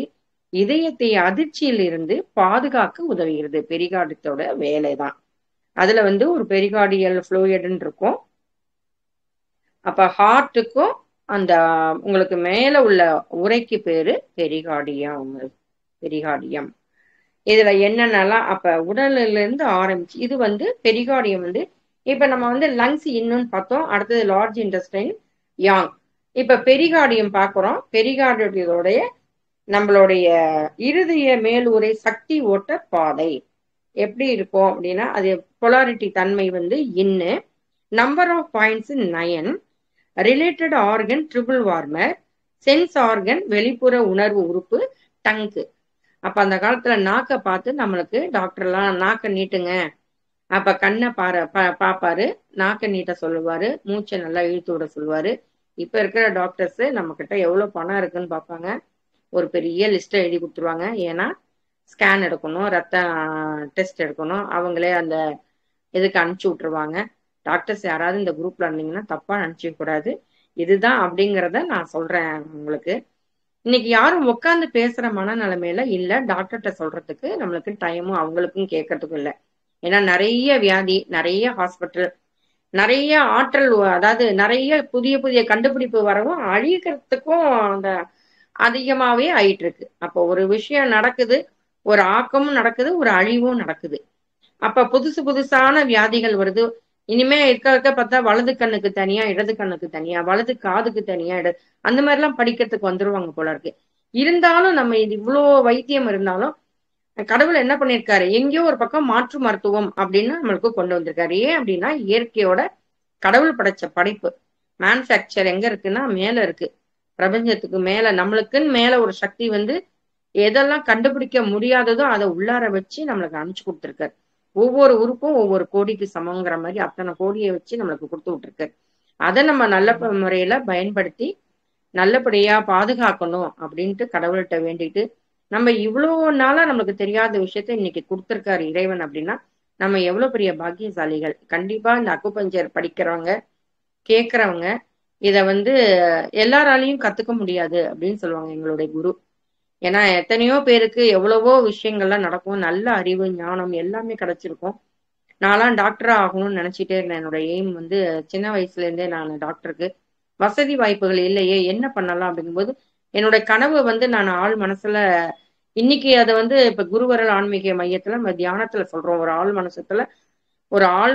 இதயத்தை அதிர்ச்சியில் இருந்து பாதுகாக்க உதவுகிறது. பெரிகார்டியத்தோட வேலைதான். அதுல வந்து ஒரு பெரிகார்டியல் ஃப்ளூயிட்னு இருக்கும். அப்ப ஹார்ட்டுக்கும் அந்த உங்களுக்கு மேல உள்ள உறைக்கு பேரு பெரிகார்டியம். பெரிகார்டியம் இதுல என்னென்னலாம் அப்ப உடல்ல இருந்து ஆரம்பிச்சு இது வந்து பெரிகார்டியம் வந்து இப்ப நம்ம வந்து லங்ஸ் இன்னும் பார்த்தோம். அடுத்தது லார்ஜ் இன்டெஸ்டைன், யாங். இப்ப பெரிகார்டியம் பார்க்கிறோம். பெரிகார்டியத்தோடைய நம்மளுடைய இருதய மேலுறை சக்தி ஓட்ட பாதை எப்படி இருக்கும் அப்படின்னா அது பொலாரிட்டி தன்மை வந்து இன்னு, number of points 9, related organ triple warmer, sense organ வெளிப்புற உணர்வு உறுப்பு டங்கு. அப்ப அந்த காலத்துல நாக்கை பார்த்து நம்மளுக்கு டாக்டர்லாம் நாக்கை நீட்டுங்க, அப்ப கண்ணை பாப்பாரு, நாக்கை நீட்ட சொல்லுவாரு, மூச்சை நல்லா இழுத்து விட சொல்லுவாரு. இப்ப இருக்கிற டாக்டர்ஸ் நம்ம கிட்ட எவ்வளவு பணம் இருக்குன்னு பார்ப்பாங்க, ஒரு பெரிய லிஸ்ட்டை எழுதி கொடுத்துருவாங்க. ஏன்னா ஸ்கேன் எடுக்கணும், ரத்த டெஸ்ட் எடுக்கணும், அவங்களே அந்த இதுக்கு அனுப்பிச்சி விட்டுருவாங்க. டாக்டர்ஸ் யாராவது இந்த குரூப்ல இருந்தீங்கன்னா தப்பா நினைச்சிக்க கூடாது. இதுதான் அப்படிங்கிறத நான் சொல்றேன் உங்களுக்கு. இன்னைக்கு யாரும் உட்காந்து பேசுற மனநிலைமையில இல்ல, டாக்டர்கிட்ட சொல்றதுக்கு நம்மளுக்கு டைமும் அவங்களுக்கும் கேட்கறதுக்கும் இல்லை. ஏன்னா நிறைய வியாதி, நிறைய ஹாஸ்பிட்டல், நிறைய ஆற்றல், அதாவது நிறைய புதிய புதிய கண்டுபிடிப்பு வரவும் அழிக்கிறதுக்கும் அந்த அதிகமாவே ஆயிட்டு இருக்கு. அப்போ ஒரு விஷயம் நடக்குது, ஒரு ஆக்கமும் நடக்குது, ஒரு அழிவும் நடக்குது. அப்ப புதுசு புதுசான வியாதிகள் வருது. இனிமே இருக்க பார்த்தா வலது கண்ணுக்கு தனியா, இடது கண்ணுக்கு தனியா, வலது காதுக்கு தனியா, அந்த மாதிரி எல்லாம் படிக்கிறதுக்கு வந்துருவாங்க போல இருக்கு. இருந்தாலும் நம்ம இது இவ்வளோ வைத்தியம் இருந்தாலும் கடவுள் என்ன பண்ணிருக்காரு, எங்கேயோ ஒரு பக்கம் மாற்று மருத்துவம் அப்படின்னு நம்மளுக்கு கொண்டு வந்திருக்காரு. ஏன் அப்படின்னா இயற்கையோட கடவுள் படைச்ச படைப்பு மேனுஃபேக்சர் எங்க இருக்குன்னா மேல இருக்கு, பிரபஞ்சத்துக்கு மேல. நம்மளுக்குன்னு மேல ஒரு சக்தி வந்து எதெல்லாம் கண்டுபிடிக்க முடியாததோ அதை உள்ளார வச்சு நம்மளுக்கு அனுப்பிச்சு கொடுத்துருக்காரு. ஒவ்வொரு உறுப்பும் ஒவ்வொரு கோடிக்கு சமங்கிற மாதிரி அத்தனை கோடியை வச்சு நம்மளுக்கு கொடுத்து விட்டுருக்காரு. அதை நம்ம நல்ல முறையில பயன்படுத்தி நல்லபடியா பாதுகாக்கணும் அப்படின்ட்டு கடவுள்கிட்ட வேண்டிட்டு, நம்ம இவ்வளோ நாளா நம்மளுக்கு தெரியாத விஷயத்த இன்னைக்கு கொடுத்துருக்காரு இறைவன் அப்படின்னா நம்ம எவ்வளவு பெரிய பாக்கியசாலிகள். கண்டிப்பா இந்த அக்குபஞ்சர் படிக்கிறவங்க கேட்கறவங்க இத வந்து எல்லாராலையும் கத்துக்க முடியாது அப்படின்னு சொல்லுவாங்க எங்களுடைய குரு. ஏன்னா எத்தனையோ பேருக்கு எவ்வளவோ விஷயங்கள்லாம் நடக்கும், நல்ல அறிவு ஞானம் எல்லாமே கிடைச்சிருக்கும். நான்லாம் டாக்டரா ஆகணும்னு நினைச்சிட்டே இருந்தேன். என்னோட எய்ம் வந்து சின்ன வயசுல இருந்தே நான் டாக்டருக்கு வசதி வாய்ப்புகள் இல்லையே, என்ன பண்ணலாம் அப்படிங்கும்போது என்னோட கனவு வந்து நான் ஆள் மனசுல இன்னைக்கு அதை வந்து இப்ப குருவரல் ஆன்மீக மையத்துல நம்ம தியானத்துல சொல்றோம். ஒரு ஆள் மனசுல ஒரு ஆள்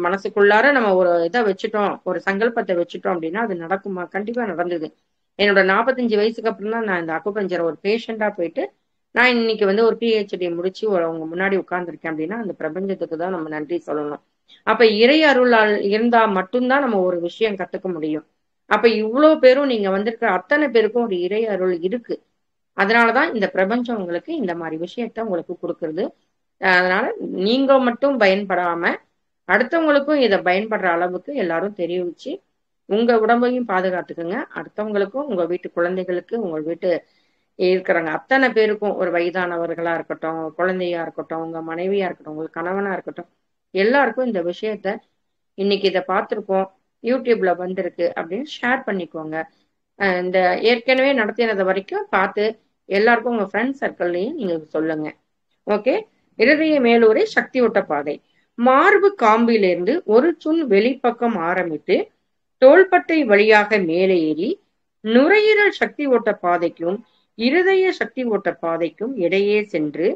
மனசுக்குள்ளார நம்ம ஒரு இதை வச்சுட்டோம், ஒரு சங்கல்பத்தை வச்சுட்டோம் அப்படின்னா அது நடக்குமா? கண்டிப்பா நடந்தது. என்னோட 45 வயசுக்கு அப்புறம் தான் நான் இந்த அக்குபஞ்சர் ஒரு பேஷண்டா போயிட்டு நான் இன்னைக்கு வந்து ஒரு பிஹெச்டி முடிச்சு அவங்க முன்னாடி உட்கார்ந்துருக்கேன் அப்படின்னா அந்த பிரபஞ்சத்துக்கு தான் நம்ம நன்றி சொல்லணும். அப்ப இறை அருளால் இருந்தா மட்டும்தான் நம்ம ஒரு விஷயம் கத்துக்க முடியும். அப்ப இவ்வளவு பேரும் நீங்க வந்திருக்கிற அத்தனை பேருக்கும் ஒரு இறை அருள் இருக்கு. அதனாலதான் இந்த பிரபஞ்சம் உங்களுக்கு இந்த மாதிரி விஷயத்த உங்களுக்கு கொடுக்கறது. அதனால நீங்க மட்டும் பயன்படாம அடுத்தவங்களுக்கும் இதை பயன்படுற அளவுக்கு எல்லாரும் தெரிவிச்சு உங்க உடம்பையும் பாதுகாத்துக்குங்க. அடுத்தவங்களுக்கும் உங்க வீட்டு குழந்தைகளுக்கு உங்க வீட்டு இருக்கிறவங்க அத்தனை பேருக்கும் ஒரு வயதானவர்களா இருக்கட்டும், குழந்தையா இருக்கட்டும், உங்க மனைவியா இருக்கட்டும், உங்க கணவனா இருக்கட்டும், எல்லாருக்கும் இந்த விஷயத்த இன்னைக்கு இதை பார்த்துருக்கோம், யூடியூப்ல வந்திருக்கு அப்படின்னு ஷேர் பண்ணிக்கோங்க. இந்த ஏற்கனவே நடத்தினது வரைக்கும் பார்த்து எல்லாருக்கும் உங்க ஃப்ரெண்ட்ஸ் சர்க்கிள்லையும் நீங்க சொல்லுங்க. ஓகே. இருதய மேலூரை சக்தி ஓட்ட பாதை. மார்பு காம்பிலிருந்து ஒரு சுன் வெளிப்பக்கம் ஆரம்பித்து தோள்பட்டை வழியாக மேலே ஏறி நுரையீரல் சக்தி ஓட்ட பாதைக்கும் இருதய சக்தி ஓட்ட பாதைக்கும் இடையே சென்று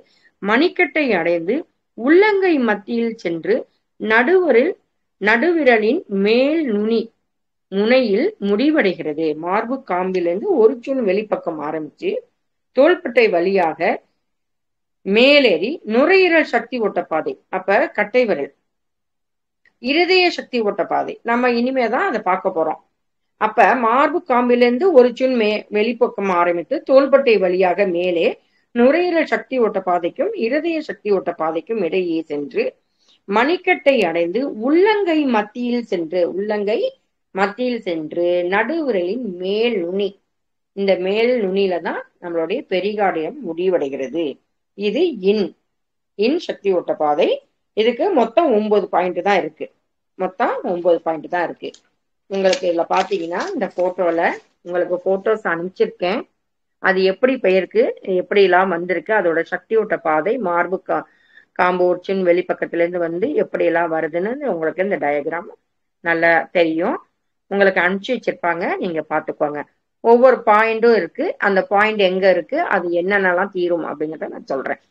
மணிக்கட்டை அடைந்து உள்ளங்கை மத்தியில் சென்று நடுவிரலின் மேல் நுனி முனையில் முடிவடைகிறது. மார்பு காம்பிலிருந்து ஒரு சுன் வெளிப்பக்கம் ஆரம்பிச்சு தோள்பட்டை வழியாக மேலேறி நுரையீரல் சக்தி ஓட்ட பாதை, அப்ப கட்டை விரல் இருதய சக்தி ஓட்ட பாதை நம்ம இனிமேதான் அதை பார்க்க போறோம். அப்ப மார்பு காம்பிலிருந்து ஒரு சுன் வெளிப்பக்கம் ஆரம்பித்து தோள்பட்டை வழியாக மேலே நுரையீரல் சக்தி ஓட்ட பாதைக்கும் இருதய சக்தி ஓட்ட பாதைக்கும் இடையே சென்று மணிக்கட்டை அடைந்து உள்ளங்கை மத்தியில் சென்று நடுவிரலின் மேல் நுனி, இந்த மேல் நுனியில தான் நம்மளுடைய பெரிகார்டியம் முடிவடைகிறது. இது இன் சக்தி ஓட்ட பாதை. இதுக்கு மொத்தம் 9 பாயிண்ட் தான் இருக்கு. உங்களுக்கு இதுல பாத்தீங்கன்னா இந்த போட்டோல உங்களுக்கு போட்டோஸ் அனுப்பிச்சிருக்கேன். அது எப்படி பெயருக்கு எப்படி எல்லாம் வந்திருக்கு, அதோட சக்தி ஓட்ட பாதை மார்பு காம்பு உச்சின் வெளிப்பக்கத்துல இருந்து வந்து எப்படி எல்லாம் வருதுன்னு உங்களுக்கு இந்த டயக்ராம் நல்லா தெரியும். உங்களுக்கு அனுப்பிச்சு வச்சிருப்பாங்க, நீங்க பாத்துக்கோங்க. ஒவ்வொரு பாயிண்டும் இருக்கு, அந்த பாயிண்ட் எங்க இருக்கு, அது என்னென்னலாம் தீரும் அப்படிங்கிறத நான் சொல்றேன்.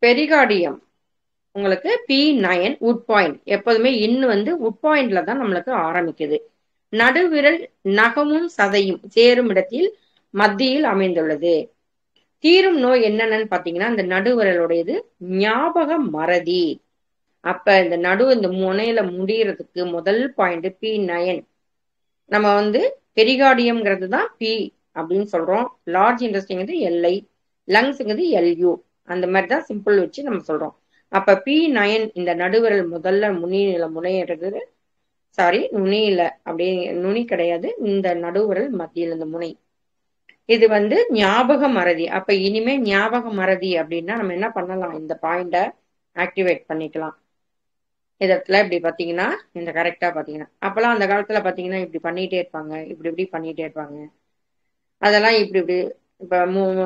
பெரிகார்டியம் உங்களுக்கு P9 உட் பாயிண்ட், எப்போதுமே இன்னும் வந்து உட் பாயிண்ட்ல தான் நம்மளுக்கு ஆரம்பிக்குது. நடுவிரல் நகமும் சதையும் சேரும் இடத்தில் மத்தியில் அமைந்துள்ளது. தீரும் நோய் என்னென்னு பாத்தீங்கன்னா இந்த நடுவிரலுடையது ஞாபக மறதி. அப்ப இந்த இந்த முனையில முடியறதுக்கு முதல் பாயிண்ட் P9. நம்ம வந்து பெரிகார்டியம்ங்கிறது தான் P அப்படின்னு சொல்றோம். Large intestine LI, லங்ஸ்ங்கிறது LU. அந்த மாதிரிதான் சிம்பிள் வச்சு நம்ம சொல்றோம். அப்ப P9 இந்த நடுவிரல் முதல்ல முனையிறது, நுனியில அப்படியே நுனி கிடையாது, இந்த நடுவிரல் மத்தியில் இந்த முனை, இது வந்து ஞாபக மறதி. அப்ப இனிமே ஞாபக மறதி அப்படின்னா நம்ம என்ன பண்ணலாம், இந்த பாயிண்ட ஆக்டிவேட் பண்ணிக்கலாம். இடத்துல இப்படி பாத்தீங்கன்னா இந்த கரெக்டா பாத்தீங்கன்னா அப்பெல்லாம் அந்த காலத்துல பாத்தீங்கன்னா இப்படி பண்ணிட்டே இருப்பாங்க, இப்படி பண்ணிட்டே இருப்பாங்க. அதெல்லாம் இப்படி இப்ப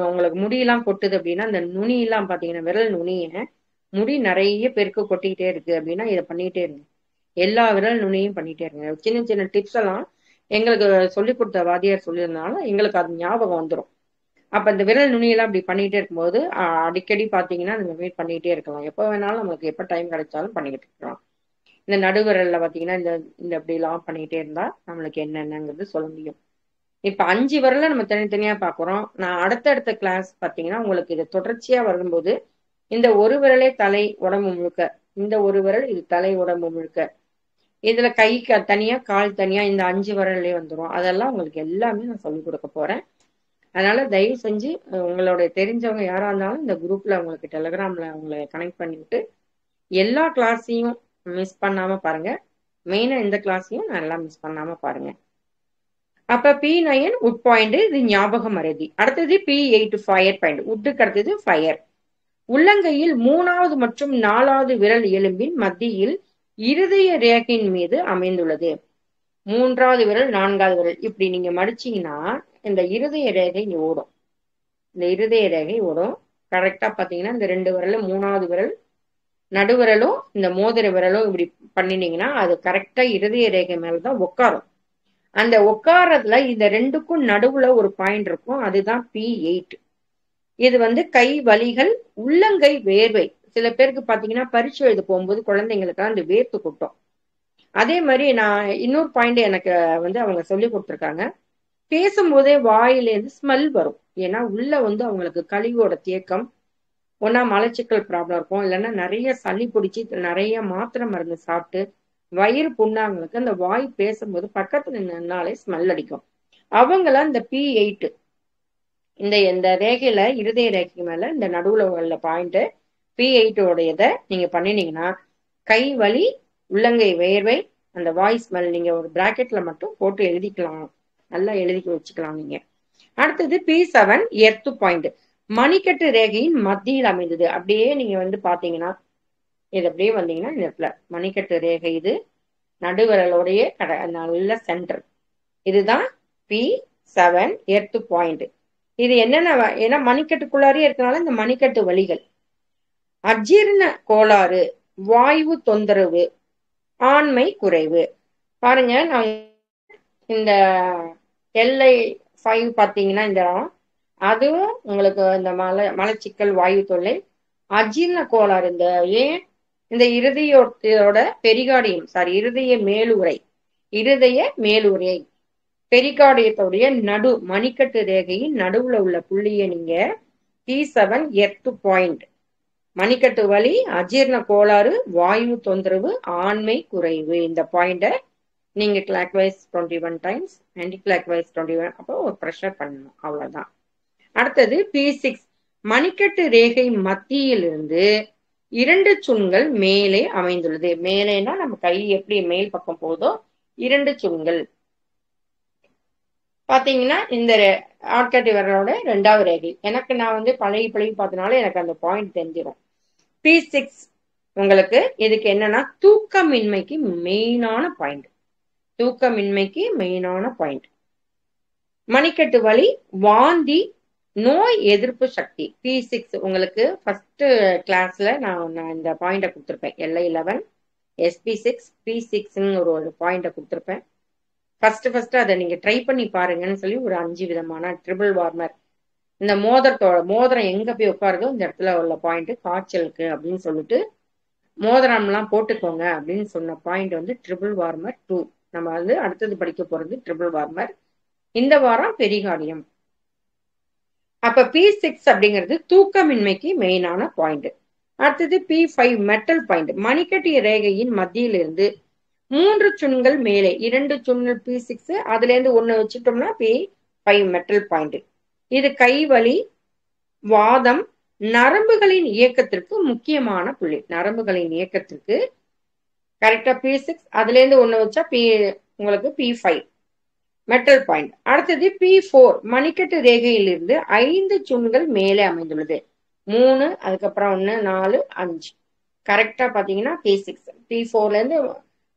உங்களுக்கு முடியெல்லாம் கொட்டுது அப்படின்னா இந்த நுனி எல்லாம் பாத்தீங்கன்னா விரல் நுனிய முடி நிறைய பேருக்கு கொட்டிக்கிட்டே இருக்கு அப்படின்னா இதை பண்ணிட்டே இருங்க. எல்லா விரல் நுனியும் பண்ணிட்டே இருங்க. சின்ன சின்ன டிப்ஸ் எல்லாம் எங்களுக்கு சொல்லி கொடுத்த வாத்தியார் சொல்லியிருந்தாலும் எங்களுக்கு அது ஞாபகம் வந்துடும். அப்ப இந்த விரல் நுனியெல்லாம் இப்படி பண்ணிட்டே இருக்கும்போது அடிக்கடி பாத்தீங்கன்னா நம்ம வெயிட் பண்ணிட்டே இருக்கலாம். எப்போ வேணாலும் நமக்கு எப்ப டைம் கிடைச்சாலும் பண்ணிக்கிட்டு இருக்கலாம். இந்த நடுவிரல்ல பாத்தீங்கன்னா இந்த இப்படி எல்லாம் பண்ணிட்டே இருந்தா நம்மளுக்கு என்னென்னங்கிறது சொல்ல முடியும். இப்ப 5 விரல நம்ம தனித்தனியா பாக்குறோம். நான் அடுத்தடுத்த கிளாஸ் பாத்தீங்கன்னா உங்களுக்கு இது தொடர்ச்சியா வரும்போது இந்த ஒரு விரலே தலை உடம்பு முழுக்க, இந்த ஒரு விரல் இது தலை உடம்பு முழுக்க, இதுல கை தனியா கால் தனியா, இந்த 5 விரல்லே வந்துடும். அதெல்லாம் உங்களுக்கு எல்லாமே நான் சொல்லிக் கொடுக்க போறேன். அதனால தயவு செஞ்சு உங்களுடைய தெரிஞ்சவங்க யாரா இருந்தாலும் இந்த குரூப்ல உங்களுக்கு டெலிகிராம்ல உங்களை கனெக்ட் பண்ணிவிட்டு எல்லா கிளாஸையும் மிஸ் பண்ணாம பாருங்க. மெயினா இந்த கிளாஸையும் நல்லா மிஸ் பண்ணாம பாருங்க. அப்ப P9 உட் பாயிண்ட், இது ஞாபக மறதி. அடுத்தது P8 ஃபயர் பாயிண்ட். உட்டுக்கு அடுத்தது ஃபயர். உள்ளங்கையில் 3வது மற்றும் 4வது விரல் எலும்பின் மத்தியில் இருதய ரேகையின் மீது அமைந்துள்ளது. 3வது விரல் 4வது விரல் இப்படி நீங்க மடிச்சீங்கன்னா இந்த இருதய ரேகை ஓடும். இந்த இருதய ரேகை ஓடும். கரெக்டா பாத்தீங்கன்னா இந்த 2 விரல் 3வது விரல் நடுவிரலும் இந்த மோதிர விரலும் இப்படி பண்ணினீங்கன்னா அது கரெக்டா இருதய ரேகை மேலதான் உட்காரும். அந்த உட்காரத்துல இந்த 2க்கும் நடுவுல ஒரு பாயிண்ட் இருக்கும், அதுதான் P8. இது வந்து கை வலிகள், உள்ளங்கை வேர்வை. சில பேருக்கு பாத்தீங்கன்னா பரீட்சை எழுத போகும்போது குழந்தைங்களுக்கெல்லாம் அந்த வேர்த்து கொட்டும். அதே மாதிரி நான் இன்னொரு பாயிண்ட் எனக்கு வந்து அவங்க சொல்லி கொடுத்துருக்காங்க. பேசும்போதே வாயிலேருந்து ஸ்மெல் வரும். ஏன்னா உள்ள வந்து அவங்களுக்கு கழிவோட தேக்கம், ஒன்னா மலச்சிக்கல் ப்ராப்ளம் இருக்கும், இல்லைன்னா நிறைய சளி பிடிச்சி நிறைய மாத்திரை மருந்து சாப்பிட்டு வயிறு புண்ணாங்களுக்கு அந்த வாய் பேசும்போது பக்கத்துல நின்னாலே ஸ்மெல் அடிக்கும். அவங்கள இந்த P8 இந்த ரேகையில இருதய ரேகைக்கு மேல இந்த நடுவுல உள்ள பாயிண்ட் P8 உடையதை நீங்க பண்ணினீங்கன்னா கை வலி, உள்ளங்கை வேர்வை, அந்த வாய் ஸ்மெல் நீங்க ஒரு பிராக்கெட்ல மட்டும் போட்டு எழுதிக்கலாம். நல்லா எழுதி வச்சுக்கலாம் நீங்க. அடுத்தது P7 எர்த்து பாயிண்ட், மணிக்கட்டு ரேகையின் மத்தியில் அமைந்தது. அப்படியே நீங்க வந்து பாத்தீங்கன்னா இது அப்படியே வந்தீங்கன்னா இந்த இடத்துல மணிக்கட்டு ரேகை, இது நடுவிரலோடைய நல்ல சென்டர், இதுதான் P7 எர்த்து பாயிண்ட். இது என்னென்ன, ஏன்னா மணிக்கட்டுக்குள்ளாரே இருக்கனால இந்த மணிக்கட்டு வலிகள், அஜீரண கோளாறு, வாயு தொந்தரவு, ஆண்மை குறைவு. பாருங்க, நான் இந்த LI5 பாத்தீங்கன்னா இந்த அதுவும் உங்களுக்கு இந்த மலச்சிக்கல், வாயு தொல்லை, அஜீரண கோளாறு, இந்த இருதயோட பெரிகார்டியம், இருதய மேலுறை பெரிகார்டியத்துடைய மணிக்கட்டு ரேகையின் நடுவுல உள்ள புள்ளிய நீங்க P7 எர்த்து பாயிண்ட், மணிக்கட்டு வலி, அஜீரண கோளாறு, வாயு தொந்தரவு, ஆண்மை குறைவு, இந்த பாயிண்ட நீங்க clock wise 21 times, anti clock wise 21, அப்போ ஒரு ப்ரெஷர் பண்ணணும், அவ்வளவுதான். அடுத்தது P6, மணிக்கட்டு ரேகை மத்தியிலிருந்து 2 சுண்கள் மேலே அமைந்துள்ளது. மேலேனா நம்ம கை எப்படி மேல் பக்கம் போதோ 2 சுண்கள் பாத்தீங்கன்னா இந்த ஆட்காட்டி விரலோட 2வது ரேகை. எனக்கு நான் வந்து பழகி பார்த்தனால எனக்கு அந்த பாயிண்ட் தெரிஞ்சிடும். P6 உங்களுக்கு இதுக்கு என்னன்னா தூக்கமின்மைக்கு மெயினான பாயிண்ட், மணிக்கட்டு வலி, வாந்தி, நோய் எதிர்ப்பு சக்தி. P6 உங்களுக்கு ஃபர்ஸ்ட் கிளாஸ்ல நான் இந்த பாயிண்ட கொடுத்துருப்பேன். LI11 SP6 P6 ஒரு பாயிண்ட கொடுத்துருப்பேன். ஃபர்ஸ்ட் அதை நீங்க ட்ரை பண்ணி பாருங்கன்னு சொல்லி ஒரு 5 விதமான ட்ரிபிள் வார்மர், இந்த மோதிரம் எங்க போய் உட்காருதோ இந்த இடத்துல உள்ள பாயிண்ட், காய்ச்சலுக்கு அப்படின்னு சொல்லிட்டு மோதிரம்லாம் போட்டுக்கோங்க அப்படின்னு சொன்ன பாயிண்ட் வந்து ட்ரிபிள் வார்மர் 2. நம்ம வந்து அடுத்தது படிக்க போறது ட்ரிபிள் வார்மர். இந்த வாரம் பெரிகார்டியம். அப்ப P6 அப்படிங்கிறது தூக்கமின்மைக்கு மெயினான பாயிண்ட். அடுத்தது P5 மெட்டல் பாயிண்ட், மணிக்கட்டு ரேகையின் மத்தியிலிருந்து 3 சுண்கள் மேலே 2 சுண்கள் P6, அதுல இருந்து 1 வச்சுட்டோம்னா P5 மெட்டல் பாயிண்ட். இது கைவலி, வாதம், நரம்புகளின் இயக்கத்திற்கு முக்கியமான புள்ளி. நரம்புகளின் இயக்கத்திற்கு கரெக்டா P6, அதுல இருந்து 1 வச்சா உங்களுக்கு P5 மெட்டல் பாயிண்ட். அடுத்தது P4, மணிக்கட்டு ரேகையிலிருந்து 5 சுண்கள் மேலே அமைந்துள்ளது. 3, அதுக்கப்புறம் 1, 4, 5 கரெக்டா பாத்தீங்கன்னா P6. P4ல இருந்து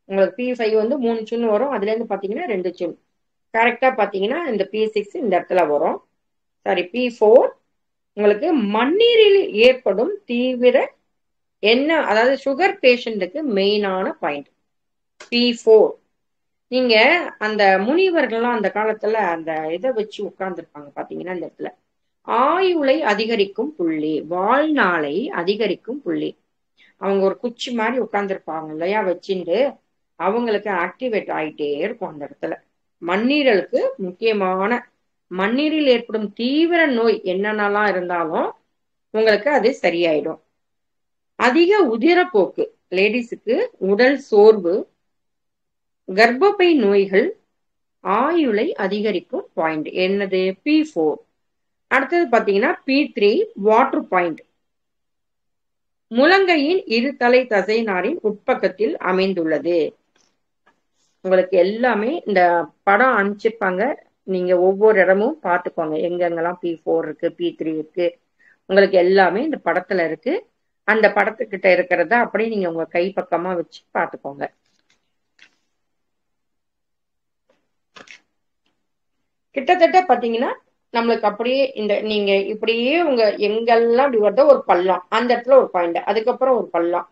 உங்களுக்கு P5 வந்து 3 சுண் வரும், அதுல இருந்து பாத்தீங்கன்னா 2 சுண். கரெக்டா பாத்தீங்கன்னா இந்த P6 இந்த இடத்துல வரும். P4 உங்களுக்கு மண்ணீரில் ஏற்படும் தீவிர அதாவது சுகர் பேஷண்ட்டுக்கு மெயினான பாயிண்ட் P4. நீங்க அந்த முனிவர்கள்லாம் அந்த காலத்துல அந்த இதை வச்சு உட்கார்ந்துருப்பாங்க பாத்தீங்கன்னா இந்த இடத்துல ஆயுளை அதிகரிக்கும் புள்ளி, வாழ்நாளை அதிகரிக்கும் புள்ளி. அவங்க ஒரு குச்சி மாதிரி உட்கார்ந்துருப்பாங்க இல்லையா, வச்சுட்டு அவங்களுக்கு ஆக்டிவேட் ஆயிட்டே இருக்கும் அந்த இடத்துல. மண்ணீரலுக்கு முக்கியமான, மண்ணீரில் ஏற்படும் தீவிர நோய் என்னென்னலாம் இருந்தாலும் உங்களுக்கு அது சரியாயிடும். அதிக உதிரப்போக்கு, லேடிஸுக்கு உடல் சோர்வு, கர்ப்பப்பை நோய்கள், ஆயுளை அதிகரிக்கும் பாயிண்ட் என்னது P4. அடுத்தது பாத்தீங்கன்னா P3 வாட்டர் பாயிண்ட், முழங்கையின் இருதலை தசை நாரின் உட்பக்கத்தில் அமைந்துள்ளது. உங்களுக்கு எல்லாமே இந்த படம் அனுப்பிச்சிருப்பாங்க, நீங்க ஒவ்வொரு இடமும் பார்த்துக்கோங்க, எங்கெங்கெல்லாம் P4 இருக்கு, P3 இருக்கு, உங்களுக்கு எல்லாமே இந்த படத்துல இருக்கு. அந்த படத்துக்கிட்ட இருக்கிறத அப்படியே நீங்க உங்க கை பக்கமா வச்சு பார்த்துக்கோங்க. கிட்டத்தட்ட பாத்தீங்கன்னா நம்மளுக்கு அப்படியே இந்த நீங்க இப்படியே உங்க எங்கெல்லாம் இப்படி வருதோ ஒரு பள்ளம், அந்த இடத்துல ஒரு பாயிண்ட், அதுக்கப்புறம் ஒரு பள்ளம்,